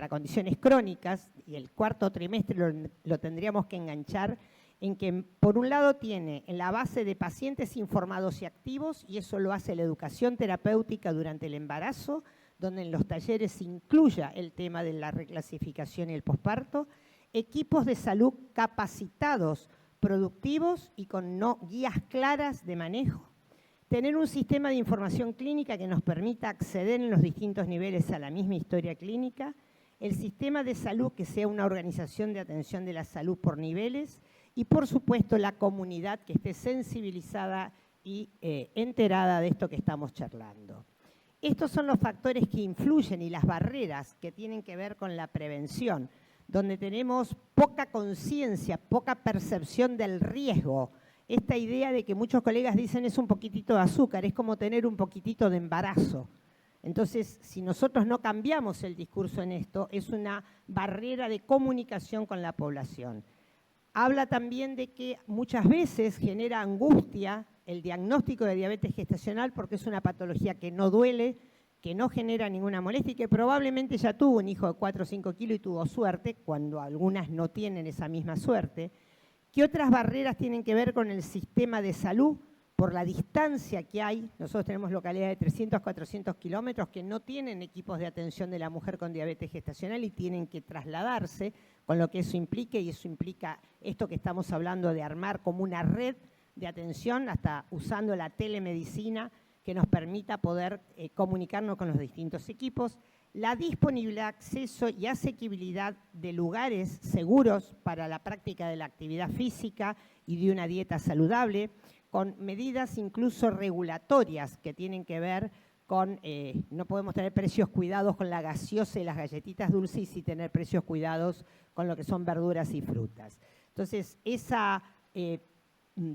condiciones crónicas, y el cuarto trimestre lo tendríamos que enganchar en que, por un lado, tiene en la base de pacientes informados y activos, y eso lo hace la educación terapéutica durante el embarazo, donde en los talleres se incluya el tema de la reclasificación y el posparto, equipos de salud capacitados, productivos y con guías claras de manejo, tener un sistema de información clínica que nos permita acceder en los distintos niveles a la misma historia clínica, el sistema de salud que sea una organización de atención de la salud por niveles y, por supuesto, la comunidad que esté sensibilizada y enterada de esto que estamos charlando. Estos son los factores que influyen y las barreras que tienen que ver con la prevención, donde tenemos poca conciencia, poca percepción del riesgo. Esta idea de que muchos colegas dicen es un poquitito de azúcar, es como tener un poquitito de embarazo. Entonces, si nosotros no cambiamos el discurso en esto, es una barrera de comunicación con la población. Habla también de que muchas veces genera angustia el diagnóstico de diabetes gestacional porque es una patología que no duele, que no genera ninguna molestia y que probablemente ya tuvo un hijo de 4 o 5 kilos y tuvo suerte, cuando algunas no tienen esa misma suerte. ¿Qué otras barreras tienen que ver con el sistema de salud? Por la distancia que hay, nosotros tenemos localidades de 300 a 400 kilómetros que no tienen equipos de atención de la mujer con diabetes gestacional y tienen que trasladarse, con lo que eso implica, y eso implica esto que estamos hablando de armar como una red de atención, hasta usando la telemedicina que nos permita poder comunicarnos con los distintos equipos, la disponibilidad, acceso y asequibilidad de lugares seguros para la práctica de la actividad física y de una dieta saludable, con medidas incluso regulatorias que tienen que ver con, no podemos tener precios cuidados con la gaseosa y las galletitas dulces y sí tener precios cuidados con lo que son verduras y frutas. Entonces, esa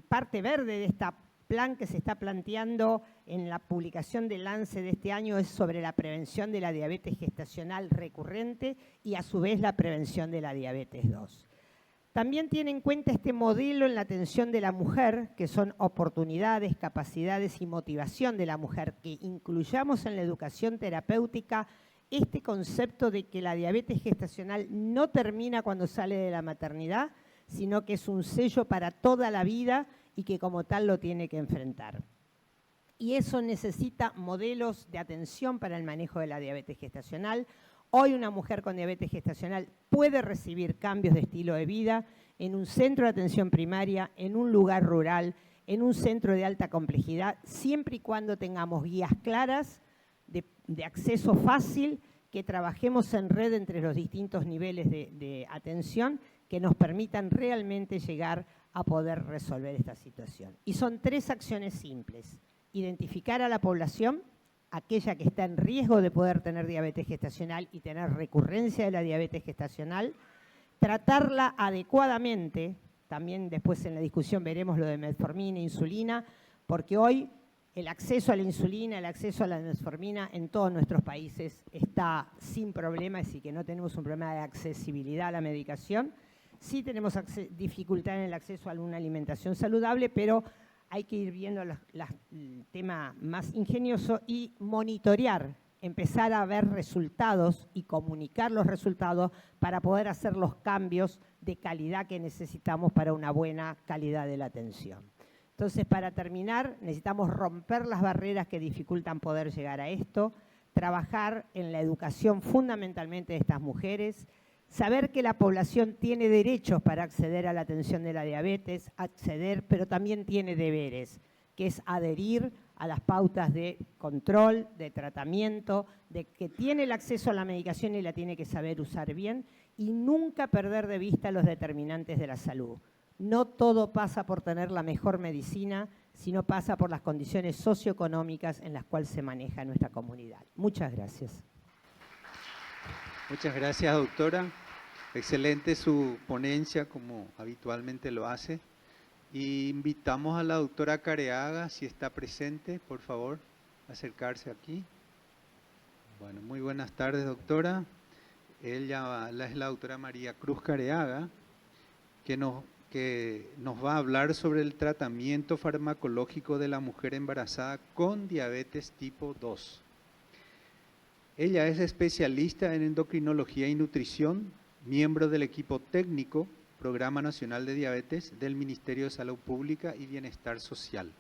parte verde de este plan que se está planteando en la publicación del Lancet de este año es sobre la prevención de la diabetes gestacional recurrente y a su vez la prevención de la diabetes 2. También tiene en cuenta este modelo en la atención de la mujer, que son oportunidades, capacidades y motivación de la mujer, que incluyamos en la educación terapéutica este concepto de que la diabetes gestacional no termina cuando sale de la maternidad, sino que es un sello para toda la vida y que como tal lo tiene que enfrentar. Y eso necesita modelos de atención para el manejo de la diabetes gestacional. Hoy una mujer con diabetes gestacional puede recibir cambios de estilo de vida en un centro de atención primaria, en un lugar rural, en un centro de alta complejidad, siempre y cuando tengamos guías claras de acceso fácil, que trabajemos en red entre los distintos niveles de atención que nos permitan realmente llegar a poder resolver esta situación. Y son 3 acciones simples: identificar a la población, aquella que está en riesgo de poder tener diabetes gestacional y tener recurrencia de la diabetes gestacional, tratarla adecuadamente, también después en la discusión veremos lo de metformina e insulina, porque hoy el acceso a la insulina, el acceso a la metformina en todos nuestros países está sin problemas y que no tenemos un problema de accesibilidad a la medicación. Sí tenemos dificultad en el acceso a una alimentación saludable, pero hay que ir viendo el tema más ingenioso y monitorear, empezar a ver resultados y comunicar los resultados para poder hacer los cambios de calidad que necesitamos para una buena calidad de la atención. Entonces, para terminar, necesitamos romper las barreras que dificultan poder llegar a esto, trabajar en la educación fundamentalmente de estas mujeres, saber que la población tiene derechos para acceder a la atención de la diabetes, pero también tiene deberes, que es adherir a las pautas de control, de tratamiento, de que tiene el acceso a la medicación y la tiene que saber usar bien y nunca perder de vista los determinantes de la salud. No todo pasa por tener la mejor medicina, sino pasa por las condiciones socioeconómicas en las cuales se maneja nuestra comunidad. Muchas gracias. Muchas gracias, doctora. Excelente su ponencia, como habitualmente lo hace. Y invitamos a la doctora Careaga, si está presente, por favor, acercarse aquí. Bueno, muy buenas tardes, doctora. Ella es la doctora María Cruz Careaga, que nos va a hablar sobre el tratamiento farmacológico de la mujer embarazada con diabetes tipo 2. Ella es especialista en endocrinología y nutrición, miembro del equipo técnico, Programa Nacional de Diabetes del Ministerio de Salud Pública y Bienestar Social,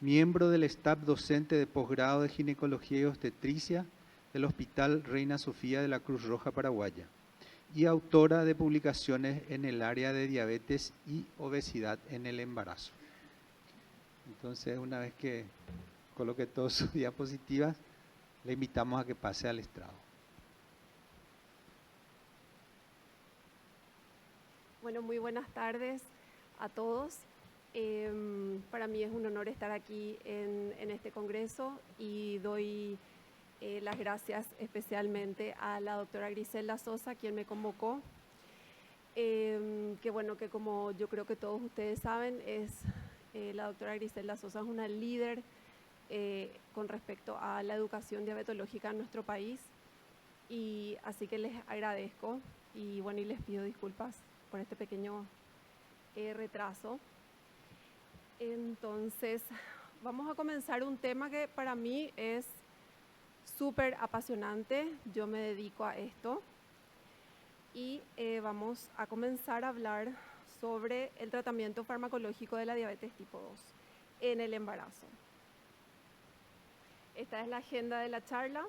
miembro del staff docente de posgrado de Ginecología y Obstetricia del Hospital Reina Sofía de la Cruz Roja Paraguaya y autora de publicaciones en el área de diabetes y obesidad en el embarazo. Entonces, una vez que coloque todas sus diapositivas, le invitamos a que pase al estrado. Bueno, muy buenas tardes a todos. Para mí es un honor estar aquí en este congreso y doy las gracias especialmente a la doctora Griselda Sosa, quien me convocó. Que bueno, que como yo creo que todos ustedes saben, la doctora Griselda Sosa es una líder con respecto a la educación diabetológica en nuestro país. Y así que les agradezco y bueno, y les pido disculpas por este pequeño retraso. Entonces, vamos a comenzar un tema que para mí es súper apasionante. Yo me dedico a esto y vamos a comenzar a hablar sobre el tratamiento farmacológico de la diabetes tipo 2 en el embarazo. Esta es la agenda de la charla.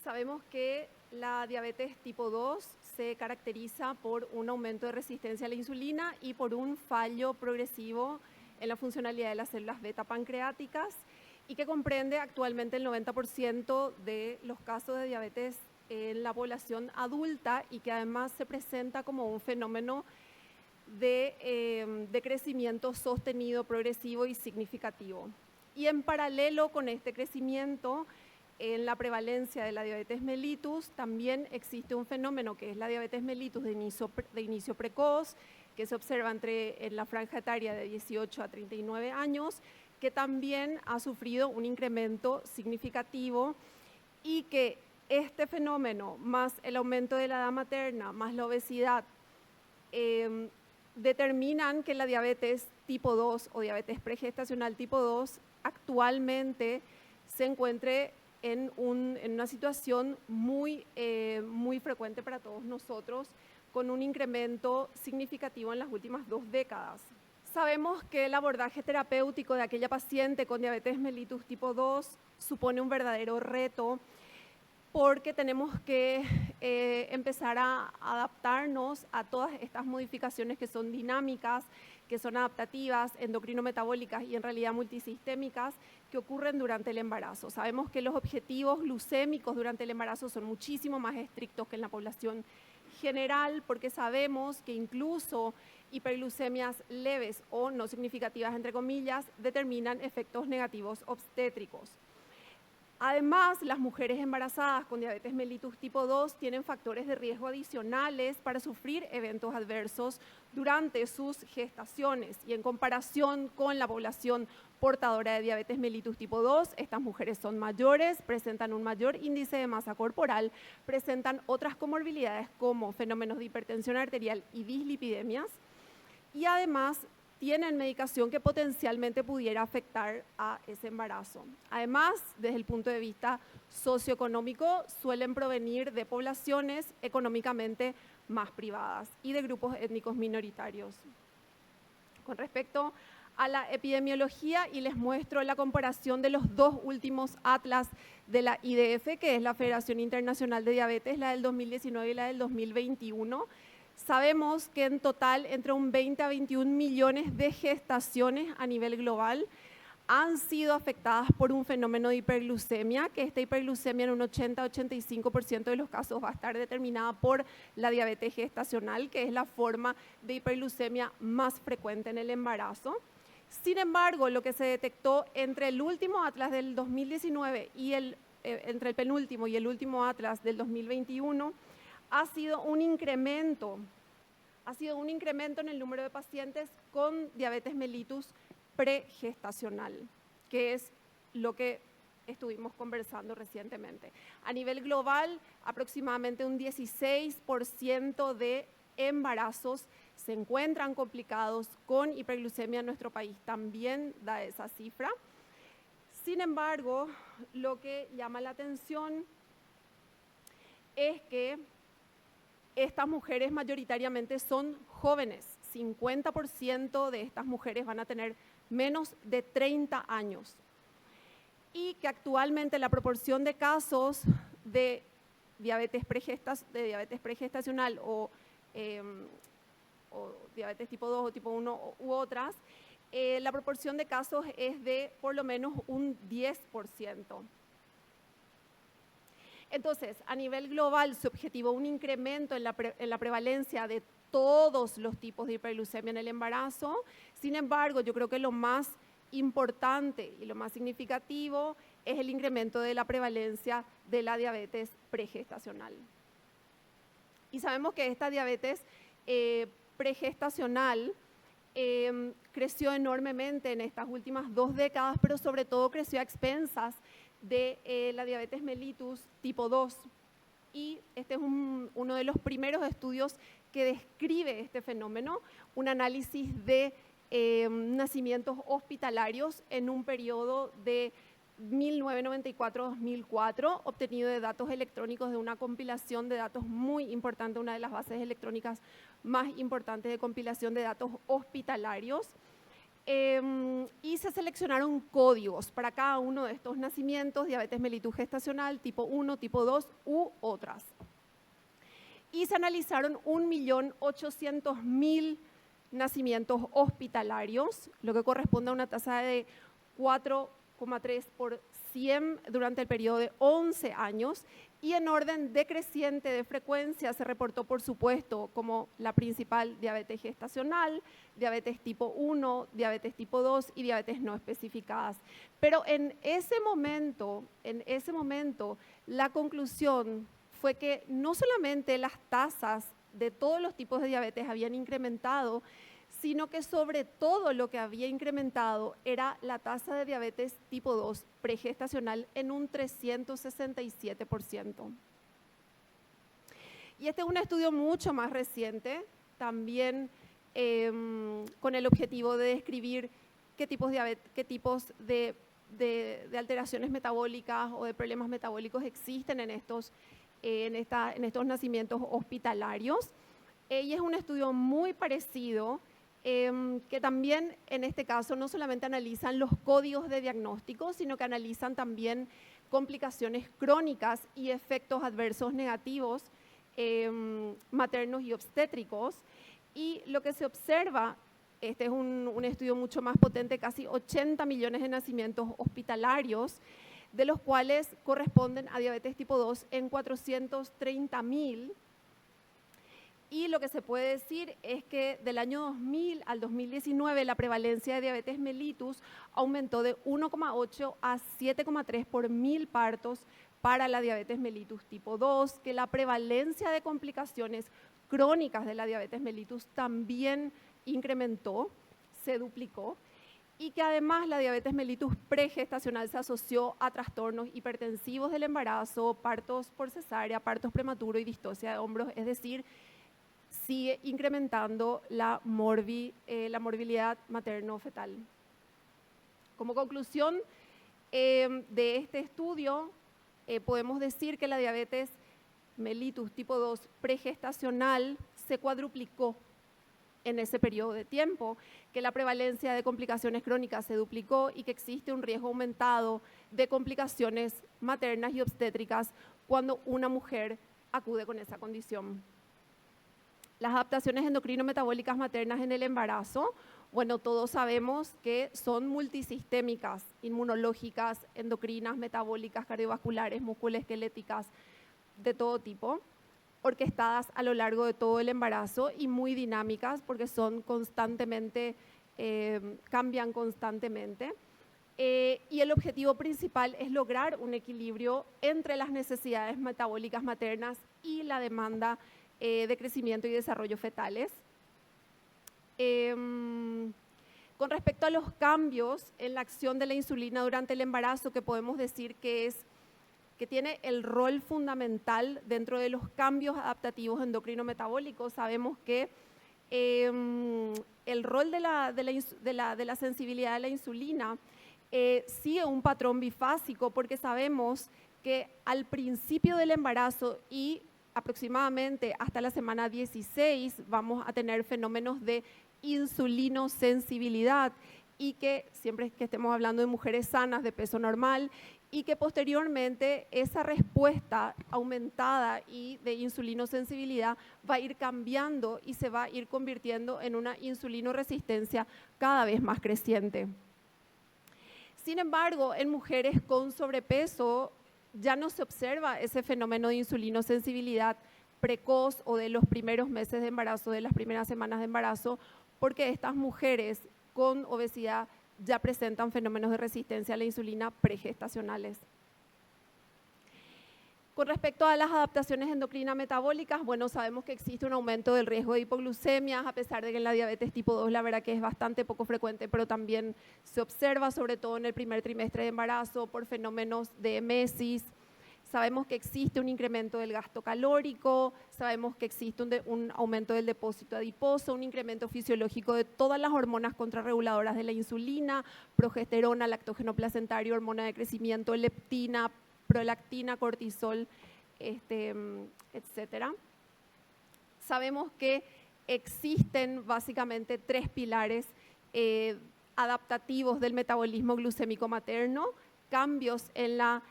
Sabemos que la diabetes tipo 2 se caracteriza por un aumento de resistencia a la insulina y por un fallo progresivo en la funcionalidad de las células beta pancreáticas y que comprende actualmente el 90% de los casos de diabetes en la población adulta y que además se presenta como un fenómeno de crecimiento sostenido, progresivo y significativo. Y en paralelo con este crecimiento, en la prevalencia de la diabetes mellitus también existe un fenómeno que es la diabetes mellitus de inicio precoz, que se observa en la franja etaria de 18 a 39 años, que también ha sufrido un incremento significativo y que este fenómeno, más el aumento de la edad materna, más la obesidad, determinan que la diabetes tipo 2 o diabetes pregestacional tipo 2 actualmente se encuentre en una situación muy frecuente para todos nosotros, con un incremento significativo en las últimas 2 décadas. Sabemos que el abordaje terapéutico de aquella paciente con diabetes mellitus tipo 2 supone un verdadero reto porque tenemos que empezar a adaptarnos a todas estas modificaciones que son dinámicas, que son adaptativas, endocrino-metabólicas y en realidad multisistémicas que ocurren durante el embarazo. Sabemos que los objetivos glucémicos durante el embarazo son muchísimo más estrictos que en la población general porque sabemos que incluso hiperglucemias leves o no significativas, entre comillas, determinan efectos negativos obstétricos. Además, las mujeres embarazadas con diabetes mellitus tipo 2 tienen factores de riesgo adicionales para sufrir eventos adversos durante sus gestaciones y en comparación con la población portadora de diabetes mellitus tipo 2, estas mujeres son mayores, presentan un mayor índice de masa corporal, presentan otras comorbilidades como fenómenos de hipertensión arterial y dislipidemias y además tienen medicación que potencialmente pudiera afectar a ese embarazo. Además, desde el punto de vista socioeconómico, suelen provenir de poblaciones económicamente más privadas y de grupos étnicos minoritarios. Con respecto a la epidemiología, y les muestro la comparación de los 2 últimos atlas de la IDF, que es la Federación Internacional de Diabetes, la del 2019 y la del 2021, sabemos que en total entre un 20 a 21 millones de gestaciones a nivel global han sido afectadas por un fenómeno de hiperglucemia, que esta hiperglucemia en un 80-85% de los casos va a estar determinada por la diabetes gestacional, que es la forma de hiperglucemia más frecuente en el embarazo. Sin embargo, lo que se detectó entre el último atlas del 2019 y entre el penúltimo y el último atlas del 2021, ha sido un incremento en el número de pacientes con diabetes mellitus pregestacional, que es lo que estuvimos conversando recientemente. A nivel global, aproximadamente un 16% de embarazos se encuentran complicados con hiperglucemia en nuestro país. También da esa cifra. Sin embargo, lo que llama la atención es que estas mujeres mayoritariamente son jóvenes. 50% de estas mujeres van a tener menos de 30 años. Y que actualmente la proporción de casos de diabetes pregestacional o diabetes tipo 2 o tipo 1 u otras, la proporción de casos es de por lo menos un 10%. Entonces, a nivel global se objetivó un incremento en la prevalencia de todos los tipos de hiperglucemia en el embarazo. Sin embargo, yo creo que lo más importante y lo más significativo es el incremento de la prevalencia de la diabetes pregestacional. Y sabemos que esta diabetes pregestacional creció enormemente en estas últimas 2 décadas, pero sobre todo creció a expensas de la diabetes mellitus tipo 2. Y este es uno de los primeros estudios que describe este fenómeno, un análisis de nacimientos hospitalarios en un periodo de 1994-2004, obtenido de datos electrónicos de una compilación de datos muy importante, una de las bases electrónicas más importantes de compilación de datos hospitalarios. Y se seleccionaron códigos para cada uno de estos nacimientos, diabetes mellitus gestacional, tipo 1, tipo 2 u otras. Y se analizaron 1.800.000 nacimientos hospitalarios, lo que corresponde a una tasa de 4,3 por 100 durante el periodo de 11 años, y en orden decreciente de frecuencia se reportó, por supuesto, como la principal diabetes gestacional, diabetes tipo 1, diabetes tipo 2 y diabetes no especificadas. Pero en ese momento, la conclusión fue que no solamente las tasas de todos los tipos de diabetes habían incrementado, sino que sobre todo lo que había incrementado era la tasa de diabetes tipo 2 pregestacional en un 367%. Y este es un estudio mucho más reciente, también con el objetivo de describir qué tipos de alteraciones metabólicas o de problemas metabólicos existen en estos nacimientos hospitalarios. Y es un estudio muy parecido, que también en este caso no solamente analizan los códigos de diagnóstico, sino que analizan también complicaciones crónicas y efectos adversos negativos maternos y obstétricos. Y lo que se observa, este es un estudio mucho más potente, casi 80 millones de nacimientos hospitalarios, de los cuales corresponden a diabetes tipo 2 en 430.000. Y lo que se puede decir es que del año 2000 al 2019 la prevalencia de diabetes mellitus aumentó de 1,8 a 7,3 por 1000 partos para la diabetes mellitus tipo 2, que la prevalencia de complicaciones crónicas de la diabetes mellitus también incrementó, se duplicó, y que además la diabetes mellitus pregestacional se asoció a trastornos hipertensivos del embarazo, partos por cesárea, partos prematuros y distocia de hombros, es decir, sigue incrementando la morbilidad materno-fetal. Como conclusión de este estudio, podemos decir que la diabetes mellitus tipo 2 pregestacional se cuadruplicó en ese periodo de tiempo, que la prevalencia de complicaciones crónicas se duplicó y que existe un riesgo aumentado de complicaciones maternas y obstétricas cuando una mujer acude con esa condición. Las adaptaciones endocrino-metabólicas maternas en el embarazo, bueno, todos sabemos que son multisistémicas, inmunológicas, endocrinas, metabólicas, cardiovasculares, musculoesqueléticas, de todo tipo, orquestadas a lo largo de todo el embarazo y muy dinámicas porque son constantemente, cambian constantemente. Y el objetivo principal es lograr un equilibrio entre las necesidades metabólicas maternas y la demanda de crecimiento y desarrollo fetales. Con respecto a los cambios en la acción de la insulina durante el embarazo, que podemos decir que tiene el rol fundamental dentro de los cambios adaptativos endocrino-metabólicos, sabemos que el rol de la sensibilidad de la insulina sigue un patrón bifásico, porque sabemos que al principio del embarazo y aproximadamente hasta la semana 16 vamos a tener fenómenos de insulinosensibilidad, y que siempre que estemos hablando de mujeres sanas de peso normal, y que posteriormente esa respuesta aumentada y de insulinosensibilidad va a ir cambiando y se va a ir convirtiendo en una insulinoresistencia cada vez más creciente. Sin embargo, en mujeres con sobrepeso ya no se observa ese fenómeno de insulinosensibilidad precoz o de los primeros meses de embarazo, de las primeras semanas de embarazo, porque estas mujeres con obesidad ya presentan fenómenos de resistencia a la insulina pregestacionales. Con respecto a las adaptaciones endocrinas metabólicas, bueno, sabemos que existe un aumento del riesgo de hipoglucemias, a pesar de que en la diabetes tipo 2 la verdad que es bastante poco frecuente, pero también se observa, sobre todo en el primer trimestre de embarazo, por fenómenos de emesis. Sabemos que existe un incremento del gasto calórico, sabemos que existe un aumento del depósito adiposo, un incremento fisiológico de todas las hormonas contrarreguladoras de la insulina, progesterona, lactógeno placentario, hormona de crecimiento, leptina, prolactina, cortisol, etcétera. Sabemos que existen básicamente 3 pilares adaptativos del metabolismo glucémico materno: cambios en la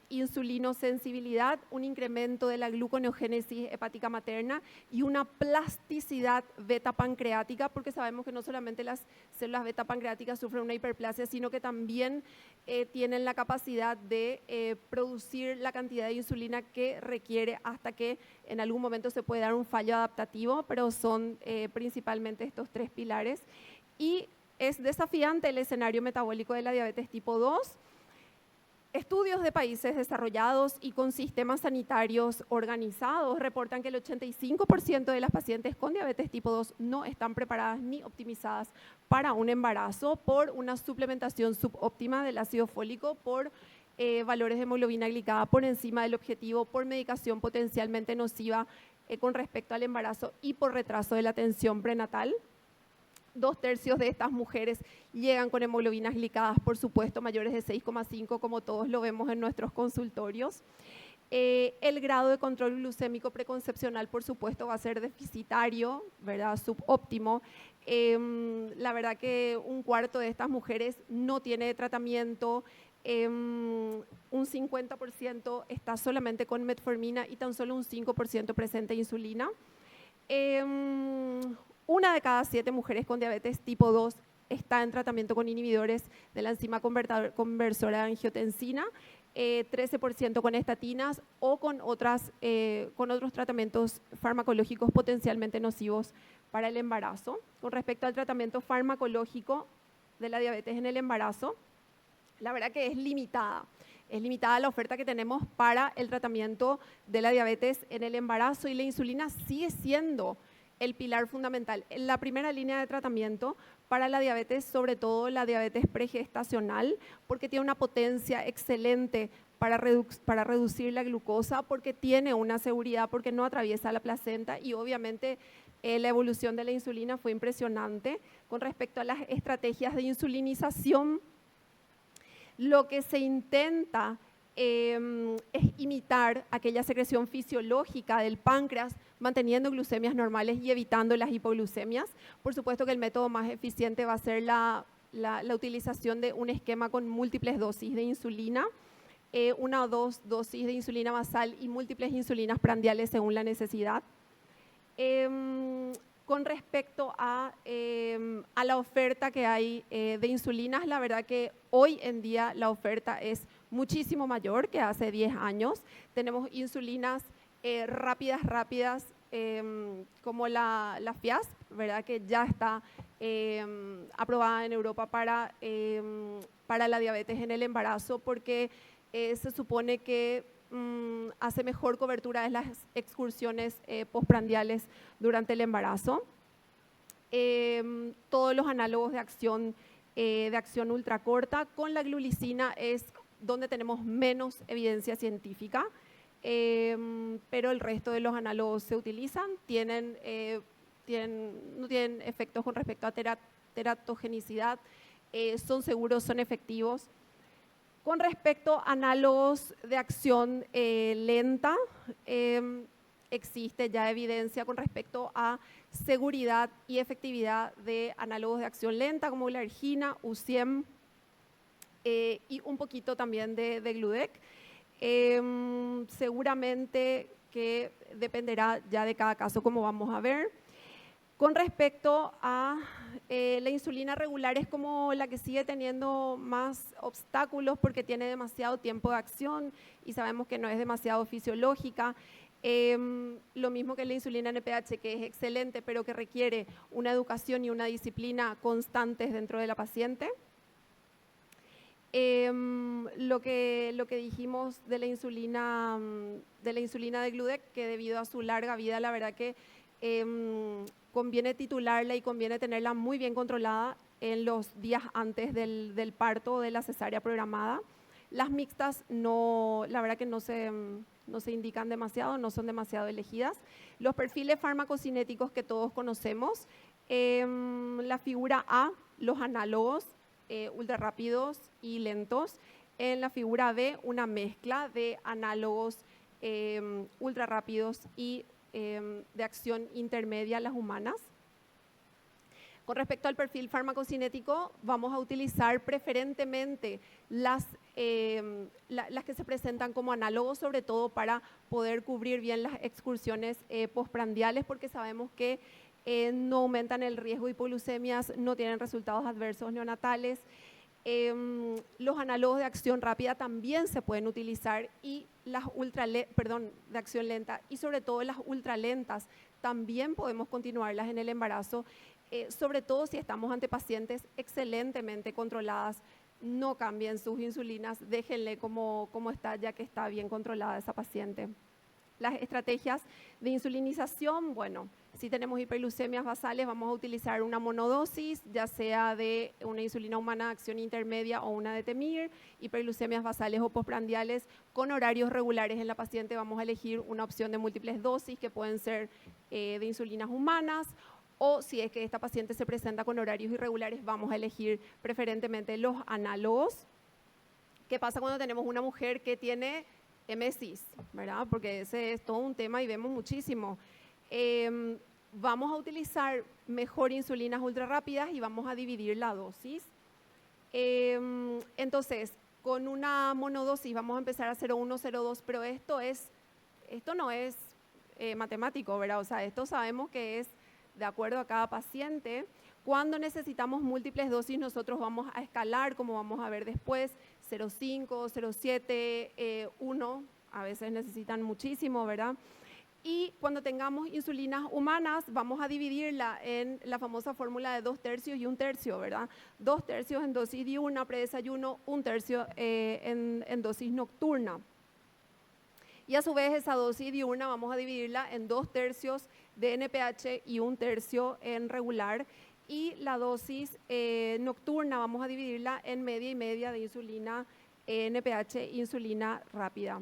insulinosensibilidad, un incremento de la gluconeogénesis hepática materna y una plasticidad beta pancreática, porque sabemos que no solamente las células beta pancreáticas sufren una hiperplasia, sino que también tienen la capacidad de producir la cantidad de insulina que requiere, hasta que en algún momento se puede dar un fallo adaptativo, pero son principalmente estos 3 pilares. Y es desafiante el escenario metabólico de la diabetes tipo 2. Estudios de países desarrollados y con sistemas sanitarios organizados reportan que el 85% de las pacientes con diabetes tipo 2 no están preparadas ni optimizadas para un embarazo por una suplementación subóptima del ácido fólico, por valores de hemoglobina glicada por encima del objetivo, por medicación potencialmente nociva con respecto al embarazo y por retraso de la atención prenatal. 2/3 de estas mujeres llegan con hemoglobinas glicadas, por supuesto, mayores de 6,5, como todos lo vemos en nuestros consultorios. El grado de control glucémico preconcepcional, por supuesto, va a ser deficitario, ¿verdad? Subóptimo. La verdad que 1/4 de estas mujeres no tiene tratamiento. Un 50% está solamente con metformina y tan solo un 5% presenta insulina. 1 de cada 7 mujeres con diabetes tipo 2 está en tratamiento con inhibidores de la enzima conversora de angiotensina, 13% con estatinas o con otros tratamientos farmacológicos potencialmente nocivos para el embarazo. Con respecto al tratamiento farmacológico de la diabetes en el embarazo, la verdad que es limitada. Es limitada la oferta que tenemos para el tratamiento de la diabetes en el embarazo, y la insulina sigue siendo el pilar fundamental en la primera línea de tratamiento para la diabetes, sobre todo la diabetes pregestacional, porque tiene una potencia excelente para reducir la glucosa, porque tiene una seguridad, porque no atraviesa la placenta, y obviamente la evolución de la insulina fue impresionante. Con respecto a las estrategias de insulinización, lo que se intenta es imitar aquella secreción fisiológica del páncreas, manteniendo glucemias normales y evitando las hipoglucemias. Por supuesto que el método más eficiente va a ser la utilización de un esquema con múltiples dosis de insulina, 1 o 2 dosis de insulina basal y múltiples insulinas prandiales según la necesidad. Con respecto a la oferta que hay de insulinas, la verdad que hoy en día la oferta es muchísimo mayor que hace 10 años. Tenemos insulinas rápidas, como la FIASP, ¿verdad? Que ya está aprobada en Europa para la diabetes en el embarazo, porque se supone que hace mejor cobertura de las excursiones postprandiales durante el embarazo. Todos los análogos de acción ultracorta con la glulicina es donde tenemos menos evidencia científica, pero el resto de los análogos se utilizan, no tienen efectos con respecto a teratogenicidad, son seguros, son efectivos. Con respecto a análogos de acción lenta, existe ya evidencia con respecto a seguridad y efectividad de análogos de acción lenta como la ergina, UCIEM y un poquito también de Gludec. Seguramente que dependerá ya de cada caso, como vamos a ver. Con respecto a la insulina regular, es como la que sigue teniendo más obstáculos porque tiene demasiado tiempo de acción y sabemos que no es demasiado fisiológica. Lo mismo que la insulina NPH, que es excelente, pero que requiere una educación y una disciplina constantes dentro de la paciente. Lo que dijimos de la insulina de Gludec, que debido a su larga vida, la verdad que conviene titularla y conviene tenerla muy bien controlada en los días antes del parto o de la cesárea programada. Las mixtas, la verdad que no se indican demasiado, no son demasiado elegidas. Los perfiles farmacocinéticos que todos conocemos, la figura A, los análogos, ultra rápidos y lentos. En la figura B, una mezcla de análogos ultra rápidos y de acción intermedia, las humanas. Con respecto al perfil farmacocinético, vamos a utilizar preferentemente las que se presentan como análogos, sobre todo para poder cubrir bien las excursiones postprandiales, porque sabemos que no aumentan el riesgo de hipoglucemias, no tienen resultados adversos neonatales. Los análogos de acción rápida también se pueden utilizar y las de acción lenta, y sobre todo las ultralentas también podemos continuarlas en el embarazo, sobre todo si estamos ante pacientes excelentemente controladas. No cambien sus insulinas, déjenle como está, ya que está bien controlada esa paciente. Las estrategias de insulinización, bueno, si tenemos hiperglucemias basales, vamos a utilizar una monodosis, ya sea de una insulina humana de acción intermedia o una de Temir. Hiperglucemias basales o postprandiales con horarios regulares en la paciente, vamos a elegir una opción de múltiples dosis que pueden ser de insulinas humanas, o si es que esta paciente se presenta con horarios irregulares, vamos a elegir preferentemente los análogos. ¿Qué pasa cuando tenemos una mujer que tiene MSIS, ¿verdad? Porque ese es todo un tema y vemos muchísimo. Vamos a utilizar mejor insulinas ultra rápidas y vamos a dividir la dosis. Entonces, con una monodosis vamos a empezar a 0,1, 0,2, pero esto no es matemático, ¿verdad? O sea, esto sabemos que es de acuerdo a cada paciente. Cuando necesitamos múltiples dosis, nosotros vamos a escalar, como vamos a ver después, 0,5, 0,7, 1, a veces necesitan muchísimo, ¿verdad? Y cuando tengamos insulinas humanas, vamos a dividirla en la famosa fórmula de 2/3 y 1/3, ¿verdad? 2/3 en dosis diurna, predesayuno, 1/3 en dosis nocturna. Y a su vez esa dosis diurna vamos a dividirla en 2/3 de NPH y 1/3 en regular. Y la dosis nocturna vamos a dividirla en media y media de insulina NPH e insulina rápida.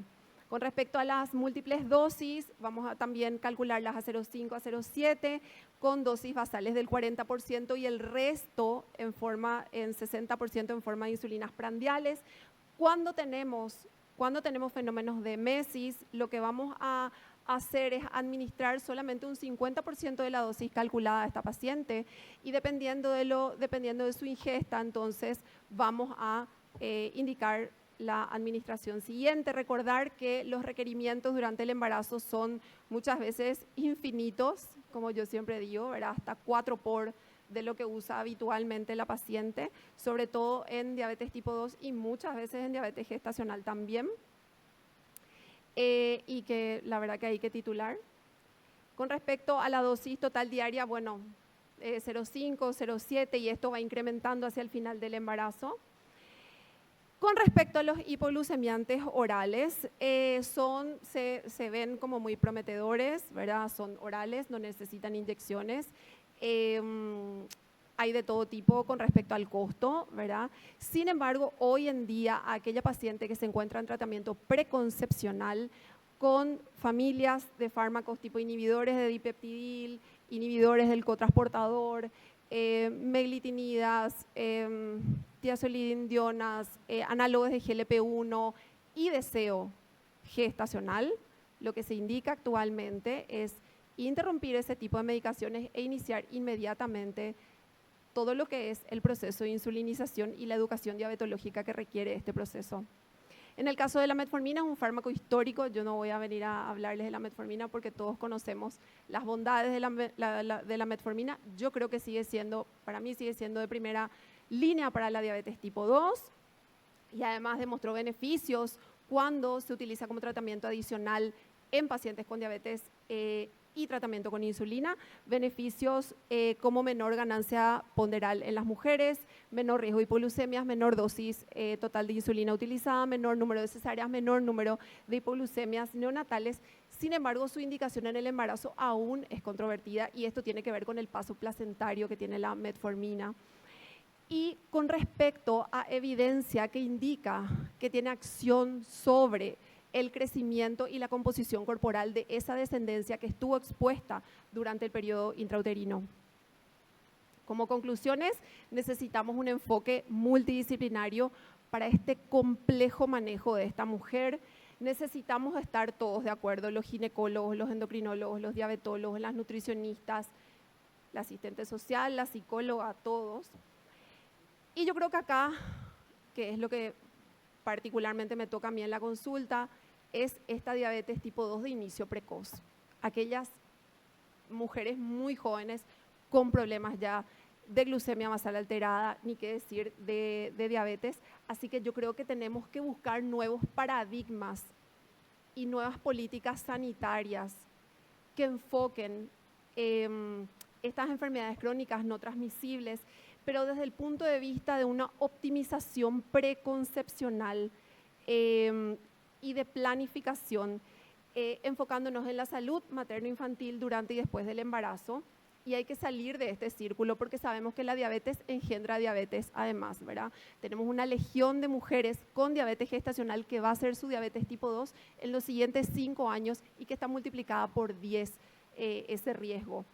Con respecto a las múltiples dosis, vamos a también calcularlas a 0,5 a 0,7 con dosis basales del 40% y el resto en 60% en forma de insulinas prandiales. Cuando tenemos fenómenos de mesis, lo que vamos a hacer es administrar solamente un 50% de la dosis calculada a esta paciente y dependiendo de su ingesta, entonces vamos a indicar la administración siguiente. Recordar que los requerimientos durante el embarazo son muchas veces infinitos, como yo siempre digo, ¿verdad? Hasta 4 por de lo que usa habitualmente la paciente, sobre todo en diabetes tipo 2 y muchas veces en diabetes gestacional también. Y que la verdad que hay que titular. Con respecto a la dosis total diaria, bueno, 0,5, 0,7 y esto va incrementando hacia el final del embarazo. Con respecto a los hipoglucemiantes orales, se ven como muy prometedores, ¿verdad? Son orales, no necesitan inyecciones. Hay de todo tipo con respecto al costo, ¿verdad? Sin embargo, hoy en día, aquella paciente que se encuentra en tratamiento preconcepcional con familias de fármacos tipo inhibidores de dipeptidil, inhibidores del cotransportador, meglitinidas, tiazolidindionas, análogos de GLP-1 y deseo gestacional, lo que se indica actualmente es interrumpir ese tipo de medicaciones e iniciar inmediatamente todo lo que es el proceso de insulinización y la educación diabetológica que requiere este proceso. En el caso de la metformina, es un fármaco histórico. Yo no voy a venir a hablarles de la metformina porque todos conocemos las bondades de la metformina. Yo creo que para mí sigue siendo de primera línea para la diabetes tipo 2 y además demostró beneficios cuando se utiliza como tratamiento adicional en pacientes con diabetes y tratamiento con insulina, beneficios como menor ganancia ponderal en las mujeres, menor riesgo de hipoglucemias, menor dosis total de insulina utilizada, menor número de cesáreas, menor número de hipoglucemias neonatales. Sin embargo, su indicación en el embarazo aún es controvertida y esto tiene que ver con el paso placentario que tiene la metformina. Y con respecto a evidencia que indica que tiene acción sobre el crecimiento y la composición corporal de esa descendencia que estuvo expuesta durante el periodo intrauterino. Como conclusiones, necesitamos un enfoque multidisciplinario para este complejo manejo de esta mujer. Necesitamos estar todos de acuerdo, los ginecólogos, los endocrinólogos, los diabetólogos, las nutricionistas, la asistente social, la psicóloga, todos. Y yo creo que acá, que es lo que particularmente me toca a mí en la consulta, es esta diabetes tipo 2 de inicio precoz. Aquellas mujeres muy jóvenes con problemas ya de glucemia basal alterada, ni qué decir de diabetes. Así que yo creo que tenemos que buscar nuevos paradigmas y nuevas políticas sanitarias que enfoquen estas enfermedades crónicas no transmisibles, pero desde el punto de vista de una optimización preconcepcional y de planificación, enfocándonos en la salud materno-infantil durante y después del embarazo. Y hay que salir de este círculo porque sabemos que la diabetes engendra diabetes además, ¿verdad? Tenemos una legión de mujeres con diabetes gestacional que va a ser su diabetes tipo 2 en los siguientes 5 años y que está multiplicada por 10 ese riesgo.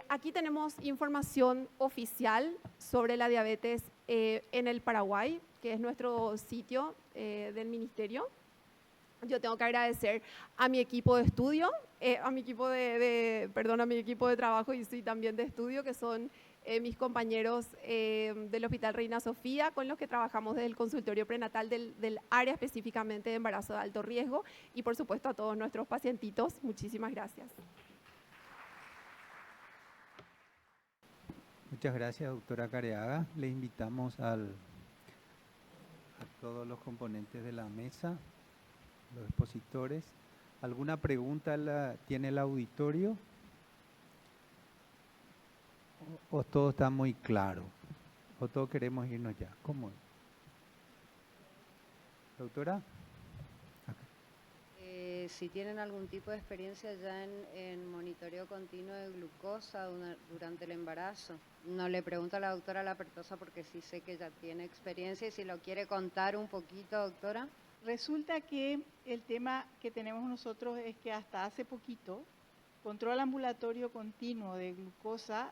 Aquí tenemos información oficial sobre la diabetes en el Paraguay, que es nuestro sitio del ministerio. Yo tengo que agradecer a mi equipo de estudio, a mi equipo a mi equipo de trabajo y sí, también de estudio, que son mis compañeros del Hospital Reina Sofía, con los que trabajamos desde el consultorio prenatal del área específicamente de embarazo de alto riesgo, y por supuesto a todos nuestros pacientitos. Muchísimas gracias. Muchas gracias, doctora Careaga. Le invitamos a todos los componentes de la mesa, los expositores. ¿Alguna pregunta tiene el auditorio? ¿O todo está muy claro? ¿O todos queremos irnos ya? ¿Cómo? Doctora. Si tienen algún tipo de experiencia ya en monitoreo continuo de glucosa durante el embarazo. No le pregunto a la doctora Lapertosa porque sí sé que ya tiene experiencia y si lo quiere contar un poquito, doctora. Resulta que el tema que tenemos nosotros es que hasta hace poquito, control ambulatorio continuo de glucosa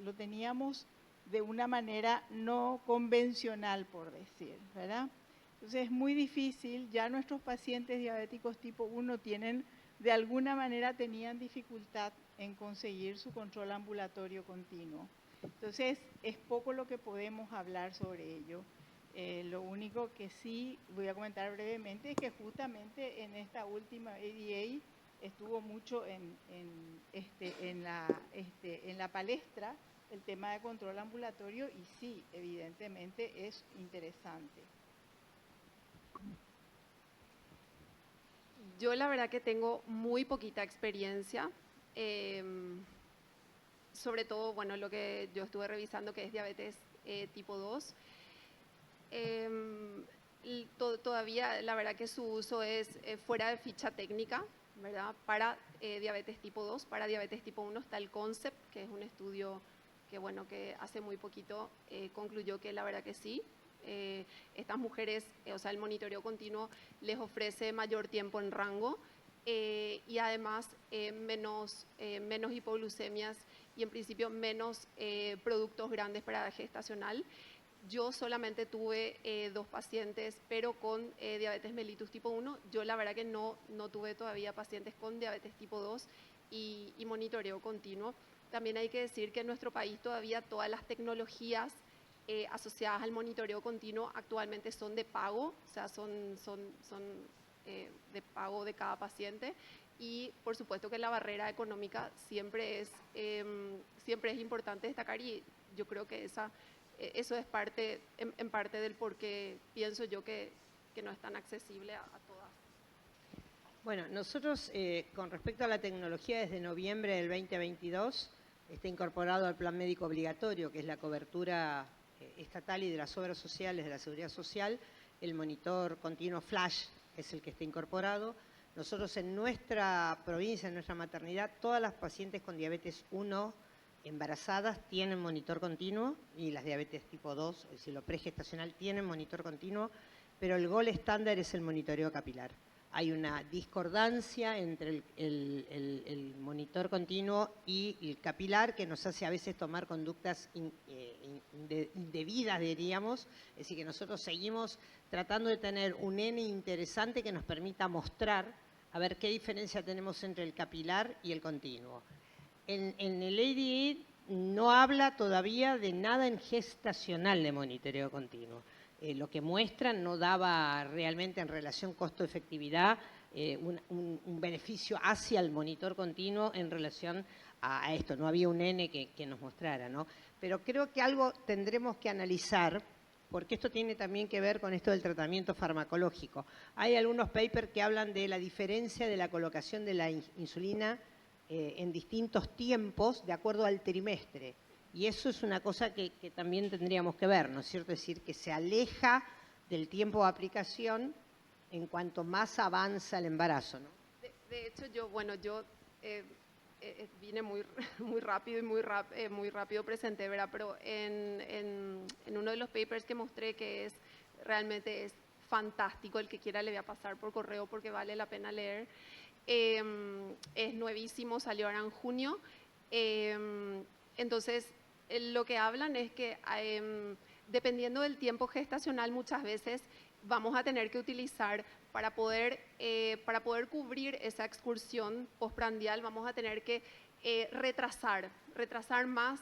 lo teníamos de una manera no convencional, por decir, ¿verdad? Entonces es muy difícil, ya nuestros pacientes diabéticos tipo 1 de alguna manera tenían dificultad en conseguir su control ambulatorio continuo. Entonces es poco lo que podemos hablar sobre ello. Lo único que sí voy a comentar brevemente es que justamente en esta última ADA estuvo mucho en la palestra el tema de control ambulatorio y sí, evidentemente es interesante. Yo la verdad que tengo muy poquita experiencia, sobre todo, bueno, lo que yo estuve revisando que es diabetes tipo 2. Todavía la verdad que su uso es fuera de ficha técnica, ¿verdad? Para diabetes tipo 2, para diabetes tipo 1 está el CONCEPT, que es un estudio que, bueno, que hace muy poquito concluyó que la verdad que sí. Estas mujeres, o sea, el monitoreo continuo les ofrece mayor tiempo en rango y además menos hipoglucemias y en principio menos productos grandes para la gestacional. Yo solamente tuve 2 pacientes, pero con diabetes mellitus tipo 1. Yo la verdad que no tuve todavía pacientes con diabetes tipo 2 y monitoreo continuo. También hay que decir que en nuestro país todavía todas las tecnologías asociadas al monitoreo continuo actualmente son de pago, o sea, son de pago de cada paciente y por supuesto que la barrera económica siempre es importante destacar y yo creo que eso es en parte del por qué pienso yo que no es tan accesible a todas. Bueno, nosotros con respecto a la tecnología desde noviembre del 2022 está incorporado al plan médico obligatorio, que es la cobertura estatal y de las obras sociales de la Seguridad Social, el monitor continuo flash es el que está incorporado. Nosotros en nuestra provincia, en nuestra maternidad, todas las pacientes con diabetes 1 embarazadas tienen monitor continuo y las diabetes tipo 2, es decir, lo pregestacional, tienen monitor continuo, pero el gol estándar es el monitoreo capilar. Hay una discordancia entre el monitor continuo y el capilar que nos hace a veces tomar conductas indebidas, diríamos. Es decir, que nosotros seguimos tratando de tener un N interesante que nos permita mostrar a ver qué diferencia tenemos entre el capilar y el continuo. En el ADA no habla todavía de nada en gestacional de monitoreo continuo. Lo que muestran no daba realmente en relación costo-efectividad un beneficio hacia el monitor continuo en relación a esto. No había un N que nos mostrara, ¿no? Pero creo que algo tendremos que analizar, porque esto tiene también que ver con esto del tratamiento farmacológico. Hay algunos papers que hablan de la diferencia de la colocación de la insulina en distintos tiempos de acuerdo al trimestre. Y eso es una cosa que también tendríamos que ver, ¿no es cierto? Es decir, que se aleja del tiempo de aplicación en cuanto más avanza el embarazo, ¿no? De hecho, yo vine muy rápido y muy rápido presenté, ¿verdad? Pero en uno de los papers que mostré, que realmente es fantástico, el que quiera le voy a pasar por correo porque vale la pena leer, es nuevísimo, salió ahora en junio. Entonces, lo que hablan es que dependiendo del tiempo gestacional muchas veces vamos a tener que utilizar para poder cubrir esa excursión postprandial, vamos a tener que retrasar más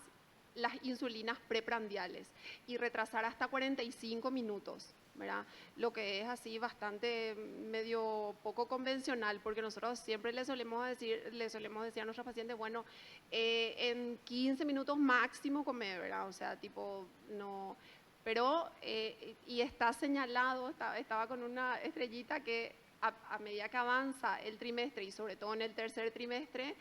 las insulinas preprandiales y retrasar hasta 45 minutos, ¿verdad? Lo que es así bastante medio poco convencional, porque nosotros siempre le solemos decir a nuestros pacientes, bueno, en 15 minutos máximo comer, ¿verdad? O sea, tipo, no, pero, y está señalado, estaba con una estrellita que a medida que avanza el trimestre y sobre todo en el tercer trimestre,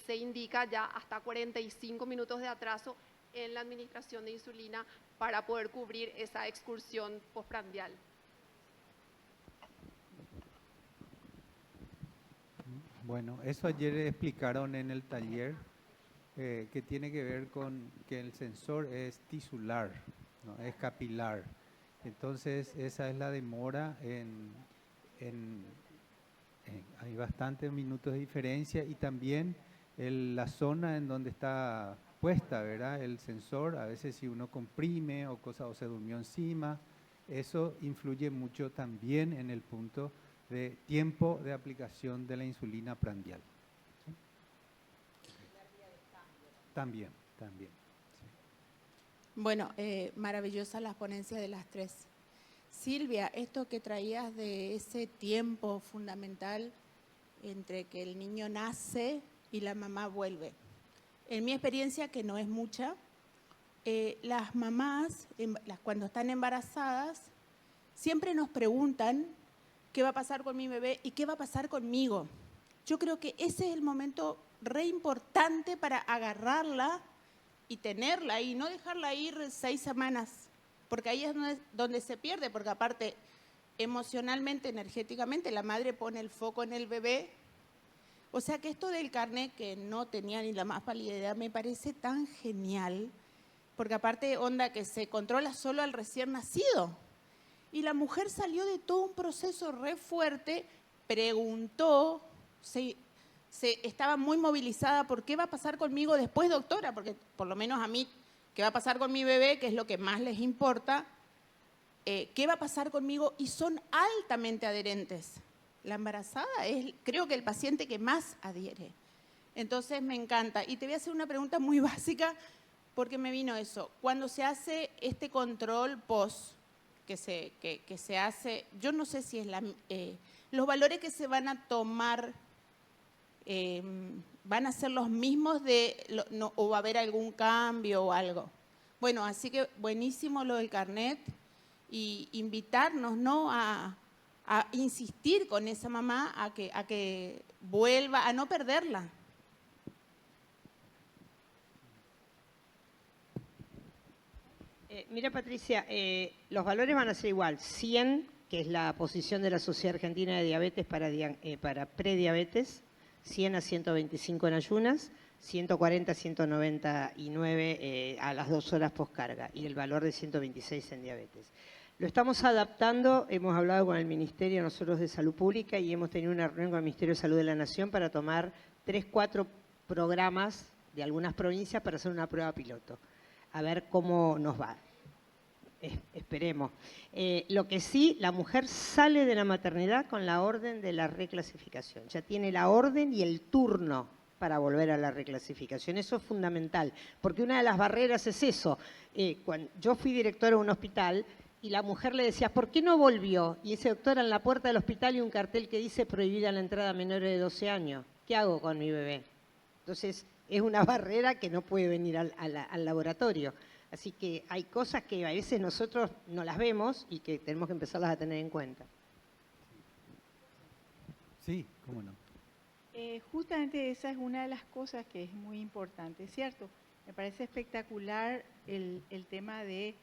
se indica ya hasta 45 minutos de atraso en la administración de insulina para poder cubrir esa excursión postprandial. Bueno, eso ayer explicaron en el taller, que tiene que ver con que el sensor es tisular, ¿no? Es capilar. Entonces, esa es la demora hay bastantes minutos de diferencia y también la zona en donde está puesta, ¿verdad? El sensor, a veces si uno comprime o se durmió encima, eso influye mucho también en el punto de tiempo de aplicación de la insulina prandial. ¿Sí? También. Sí. Bueno, maravillosas las ponencias de las tres. Silvia, esto que traías de ese tiempo fundamental entre que el niño nace y la mamá vuelve. En mi experiencia, que no es mucha, las mamás, cuando están embarazadas, siempre nos preguntan qué va a pasar con mi bebé y qué va a pasar conmigo. Yo creo que ese es el momento re importante para agarrarla y tenerla y no dejarla ir 6 semanas, porque ahí es donde se pierde, porque aparte emocionalmente, energéticamente, la madre pone el foco en el bebé. O sea que esto del carnet, que no tenía ni la más pálida idea, me parece tan genial, porque aparte onda que se controla solo al recién nacido. Y la mujer salió de todo un proceso re fuerte, preguntó, estaba muy movilizada, ¿por qué va a pasar conmigo después, doctora? Porque por lo menos a mí, ¿qué va a pasar con mi bebé? Que es lo que más les importa. ¿Qué va a pasar conmigo? Y son altamente adherentes. La embarazada es, creo que el paciente que más adhiere. Entonces me encanta. Y te voy a hacer una pregunta muy básica, porque me vino eso. Cuando se hace este control post, que se hace, yo no sé si es los valores que se van a tomar, van a ser los mismos o va a haber algún cambio o algo. Bueno, así que buenísimo lo del carnet y invitarnos, ¿no?, a a insistir con esa mamá a que vuelva, a no perderla. Mira, Patricia, los valores van a ser igual. 100, que es la posición de la Sociedad Argentina de Diabetes para prediabetes, 100 a 125 en ayunas, 140 a 199 a las 2 horas poscarga y el valor de 126 en diabetes. Lo estamos adaptando, hemos hablado con el Ministerio nosotros de Salud Pública y hemos tenido una reunión con el Ministerio de Salud de la Nación para tomar 3, 4 programas de algunas provincias para hacer una prueba piloto. A ver cómo nos va. Esperemos. Lo que sí, la mujer sale de la maternidad con la orden de la reclasificación. Ya tiene la orden y el turno para volver a la reclasificación. Eso es fundamental, porque una de las barreras es eso. Cuando yo fui directora de un hospital y la mujer le decía, ¿por qué no volvió? Y ese doctor en la puerta del hospital y un cartel que dice prohibida la entrada a menores de 12 años. ¿Qué hago con mi bebé? Entonces, es una barrera que no puede venir al laboratorio. Así que hay cosas que a veces nosotros no las vemos y que tenemos que empezarlas a tener en cuenta. Sí, cómo no. Justamente esa es una de las cosas que es muy importante, ¿cierto? Me parece espectacular el tema de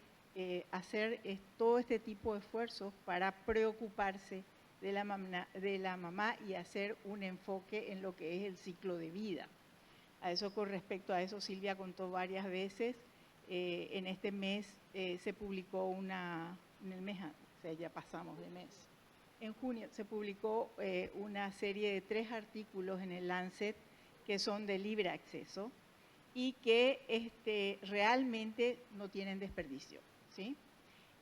hacer todo este tipo de esfuerzos para preocuparse de la mamá y hacer un enfoque en lo que es el ciclo de vida. A eso, con respecto a eso, Silvia contó varias veces. En este mes se publicó en el mes, o sea, ya pasamos de mes. En junio se publicó una serie de 3 artículos en el Lancet que son de libre acceso y que realmente no tienen desperdicio, ¿sí?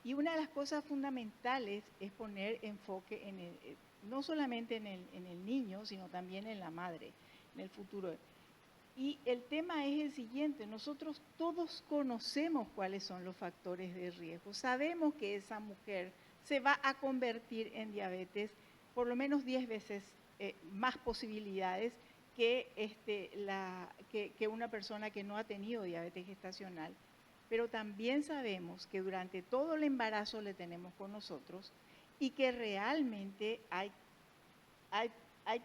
Y una de las cosas fundamentales es poner enfoque no solamente en el niño, sino también en la madre, en el futuro. Y el tema es el siguiente, nosotros todos conocemos cuáles son los factores de riesgo, sabemos que esa mujer se va a convertir en diabetes por lo menos 10 veces más posibilidades que una persona que no ha tenido diabetes gestacional. Pero también sabemos que durante todo el embarazo le tenemos con nosotros y que realmente hay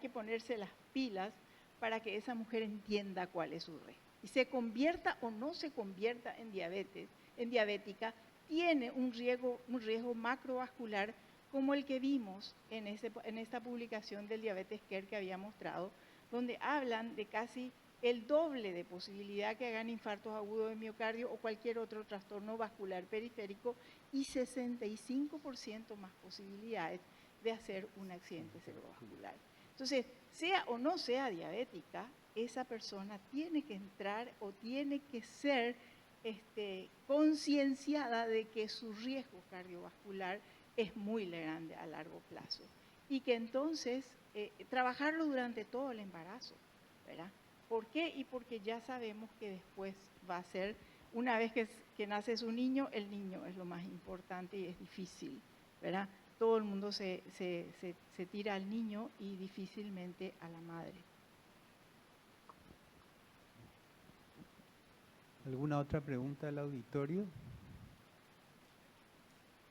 que ponerse las pilas para que esa mujer entienda cuál es su riesgo. Y se convierta o no se convierta en diabética, tiene un riesgo macrovascular como el que vimos en esta publicación del Diabetes Care que había mostrado, donde hablan de casi el doble de posibilidad que hagan infartos agudos de miocardio o cualquier otro trastorno vascular periférico y 65% más posibilidades de hacer un accidente cerebrovascular. Entonces, sea o no sea diabética, esa persona tiene que entrar o tiene que ser concienciada de que su riesgo cardiovascular es muy grande a largo plazo y que entonces trabajarlo durante todo el embarazo, ¿verdad? ¿Por qué? Y porque ya sabemos que después va a ser, una vez que nace su niño, el niño es lo más importante y es difícil, ¿verdad? Todo el mundo se tira al niño y difícilmente a la madre. ¿Alguna otra pregunta del auditorio?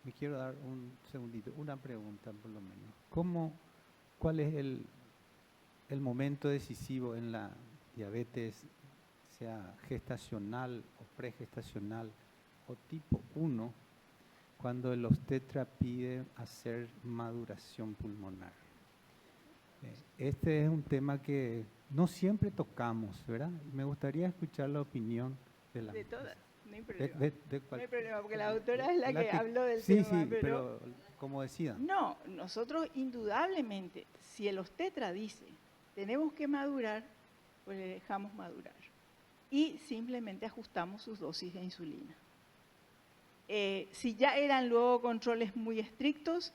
Me quiero dar un segundito, una pregunta por lo menos. ¿Cuál es el momento decisivo en la diabetes, sea gestacional o pregestacional o tipo 1, cuando el obstetra pide hacer maduración pulmonar? Este es un tema que no siempre tocamos, ¿verdad? Me gustaría escuchar la opinión de la... De todas, no hay problema. No hay problema, porque la doctora es la que habló del sí, tema. Sí, pero como decía. No, nosotros indudablemente, si el obstetra dice, tenemos que madurar, pues le dejamos madurar. Y simplemente ajustamos sus dosis de insulina. Si ya eran luego controles muy estrictos,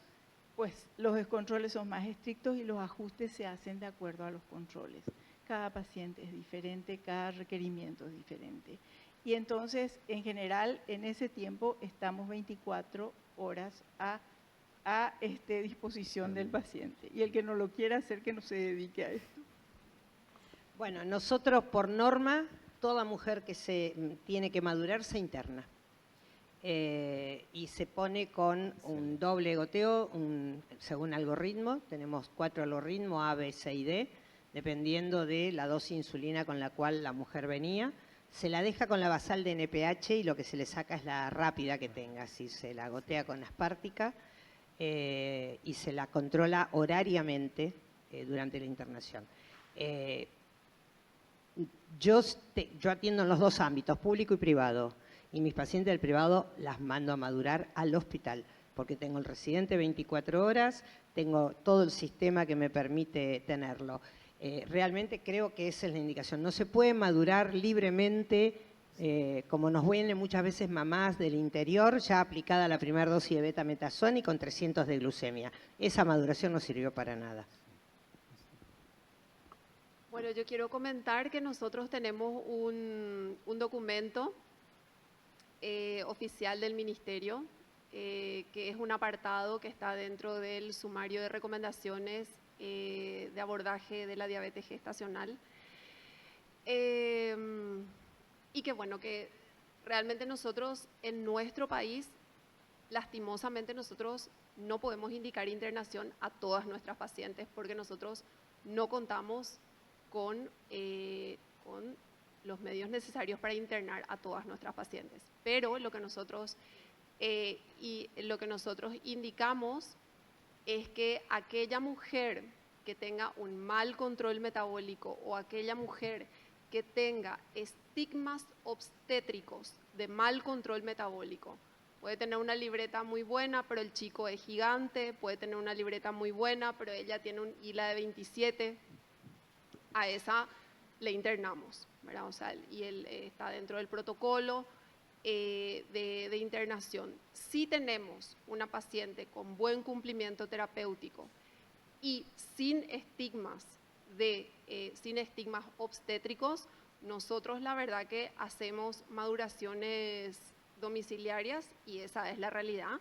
pues los descontroles son más estrictos y los ajustes se hacen de acuerdo a los controles. Cada paciente es diferente, cada requerimiento es diferente. Y entonces, en general, en ese tiempo estamos 24 horas a disposición del paciente. Y el que no lo quiera hacer, que no se dedique a esto. Bueno, nosotros por norma, toda mujer que se tiene que madurar se interna. y se pone con un doble goteo según algoritmo. Tenemos 4 algoritmos, A, B, C y D, dependiendo de la dosis de insulina con la cual la mujer venía. Se la deja con la basal de NPH y lo que se le saca es la rápida que tenga, si se la gotea con aspartica y se la controla horariamente durante la internación. Yo atiendo en los 2 ámbitos, público y privado, y mis pacientes del privado las mando a madurar al hospital, porque tengo el residente 24 horas, tengo todo el sistema que me permite tenerlo. Realmente creo que esa es la indicación. No se puede madurar libremente, como nos vienen muchas veces mamás del interior, ya aplicada la primera dosis de betametasona y con 300 de glucemia. Esa maduración no sirvió para nada. Bueno, yo quiero comentar que nosotros tenemos un documento oficial del Ministerio, que es un apartado que está dentro del sumario de recomendaciones de abordaje de la diabetes gestacional. Y que bueno, que realmente nosotros en nuestro país, lastimosamente nosotros no podemos indicar internación a todas nuestras pacientes porque nosotros no contamos con los medios necesarios para internar a todas nuestras pacientes. Pero lo que nosotros indicamos es que aquella mujer que tenga un mal control metabólico o aquella mujer que tenga estigmas obstétricos de mal control metabólico, puede tener una libreta muy buena, pero el chico es gigante, puede tener una libreta muy buena, pero ella tiene un ILA de 27, a esa le internamos, ¿verdad? O sea, y él está dentro del protocolo de internación. Si tenemos una paciente con buen cumplimiento terapéutico y sin estigmas obstétricos, nosotros la verdad que hacemos maduraciones domiciliarias y esa es la realidad.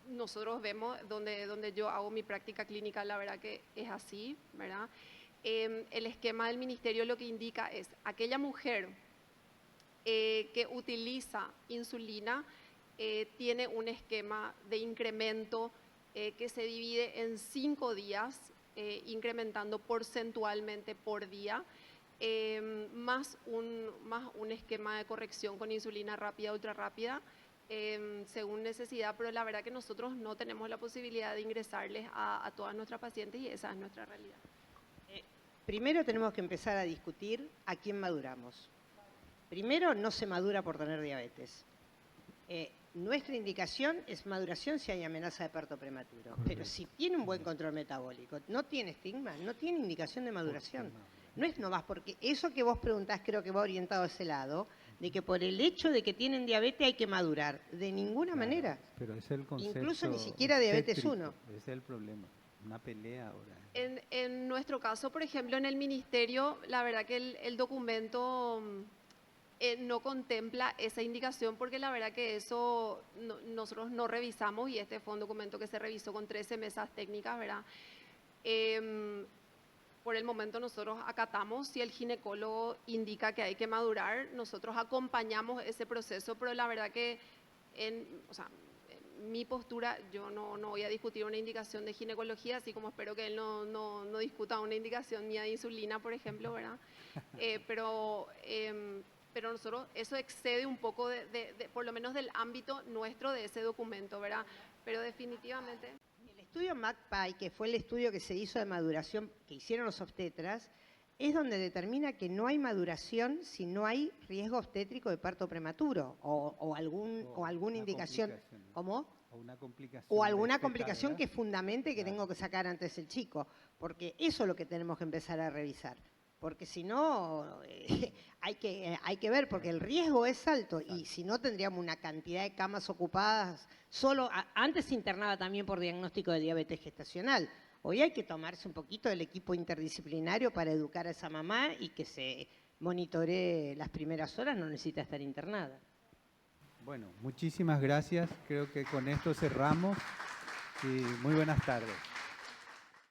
Nosotros vemos donde yo hago mi práctica clínica, la verdad que es así, ¿verdad? El esquema del ministerio lo que indica es aquella mujer que utiliza insulina tiene un esquema de incremento que se divide en 5 días, incrementando porcentualmente por día, más un esquema de corrección con insulina rápida, ultra rápida, según necesidad, pero la verdad que nosotros no tenemos la posibilidad de ingresarles a todas nuestras pacientes y esa es nuestra realidad. Primero tenemos que empezar a discutir a quién maduramos. Primero, no se madura por tener diabetes. Nuestra indicación es maduración si hay amenaza de parto prematuro, pero si tiene un buen control metabólico, no tiene estigma, no tiene indicación de maduración. No es nomás, porque eso que vos preguntás creo que va orientado a ese lado, de que por el hecho de que tienen diabetes hay que madurar. De ninguna manera. Pero es el concepto incluso ni siquiera diabetes 1. Ese es el problema, una pelea ahora. En nuestro caso, por ejemplo, en el ministerio, la verdad que el documento no contempla esa indicación porque la verdad que eso nosotros no revisamos y este fue un documento que se revisó con 13 mesas técnicas, ¿verdad? Por el momento nosotros acatamos si el ginecólogo indica que hay que madurar, nosotros acompañamos ese proceso, pero la verdad que en mi postura, yo no voy a discutir una indicación de ginecología, así como espero que él no discuta una indicación mía de insulina, por ejemplo, ¿verdad? Pero nosotros, eso excede un poco por lo menos del ámbito nuestro de ese documento, ¿verdad? Pero definitivamente... El estudio MACPAI, que fue el estudio que se hizo de maduración, que hicieron los obstetras, es donde determina que no hay maduración si no hay riesgo obstétrico de parto prematuro o alguna indicación. ¿Cómo? O alguna complicación que fundamente que tengo que sacar antes el chico, porque eso es lo que tenemos que empezar a revisar. Porque si no, hay que ver, porque el riesgo es alto y si no tendríamos una cantidad de camas ocupadas. Antes se internaba también por diagnóstico de diabetes gestacional. Hoy hay que tomarse un poquito del equipo interdisciplinario para educar a esa mamá y que se monitoree las primeras horas, no necesita estar internada. Bueno, muchísimas gracias. Creo que con esto cerramos y muy buenas tardes.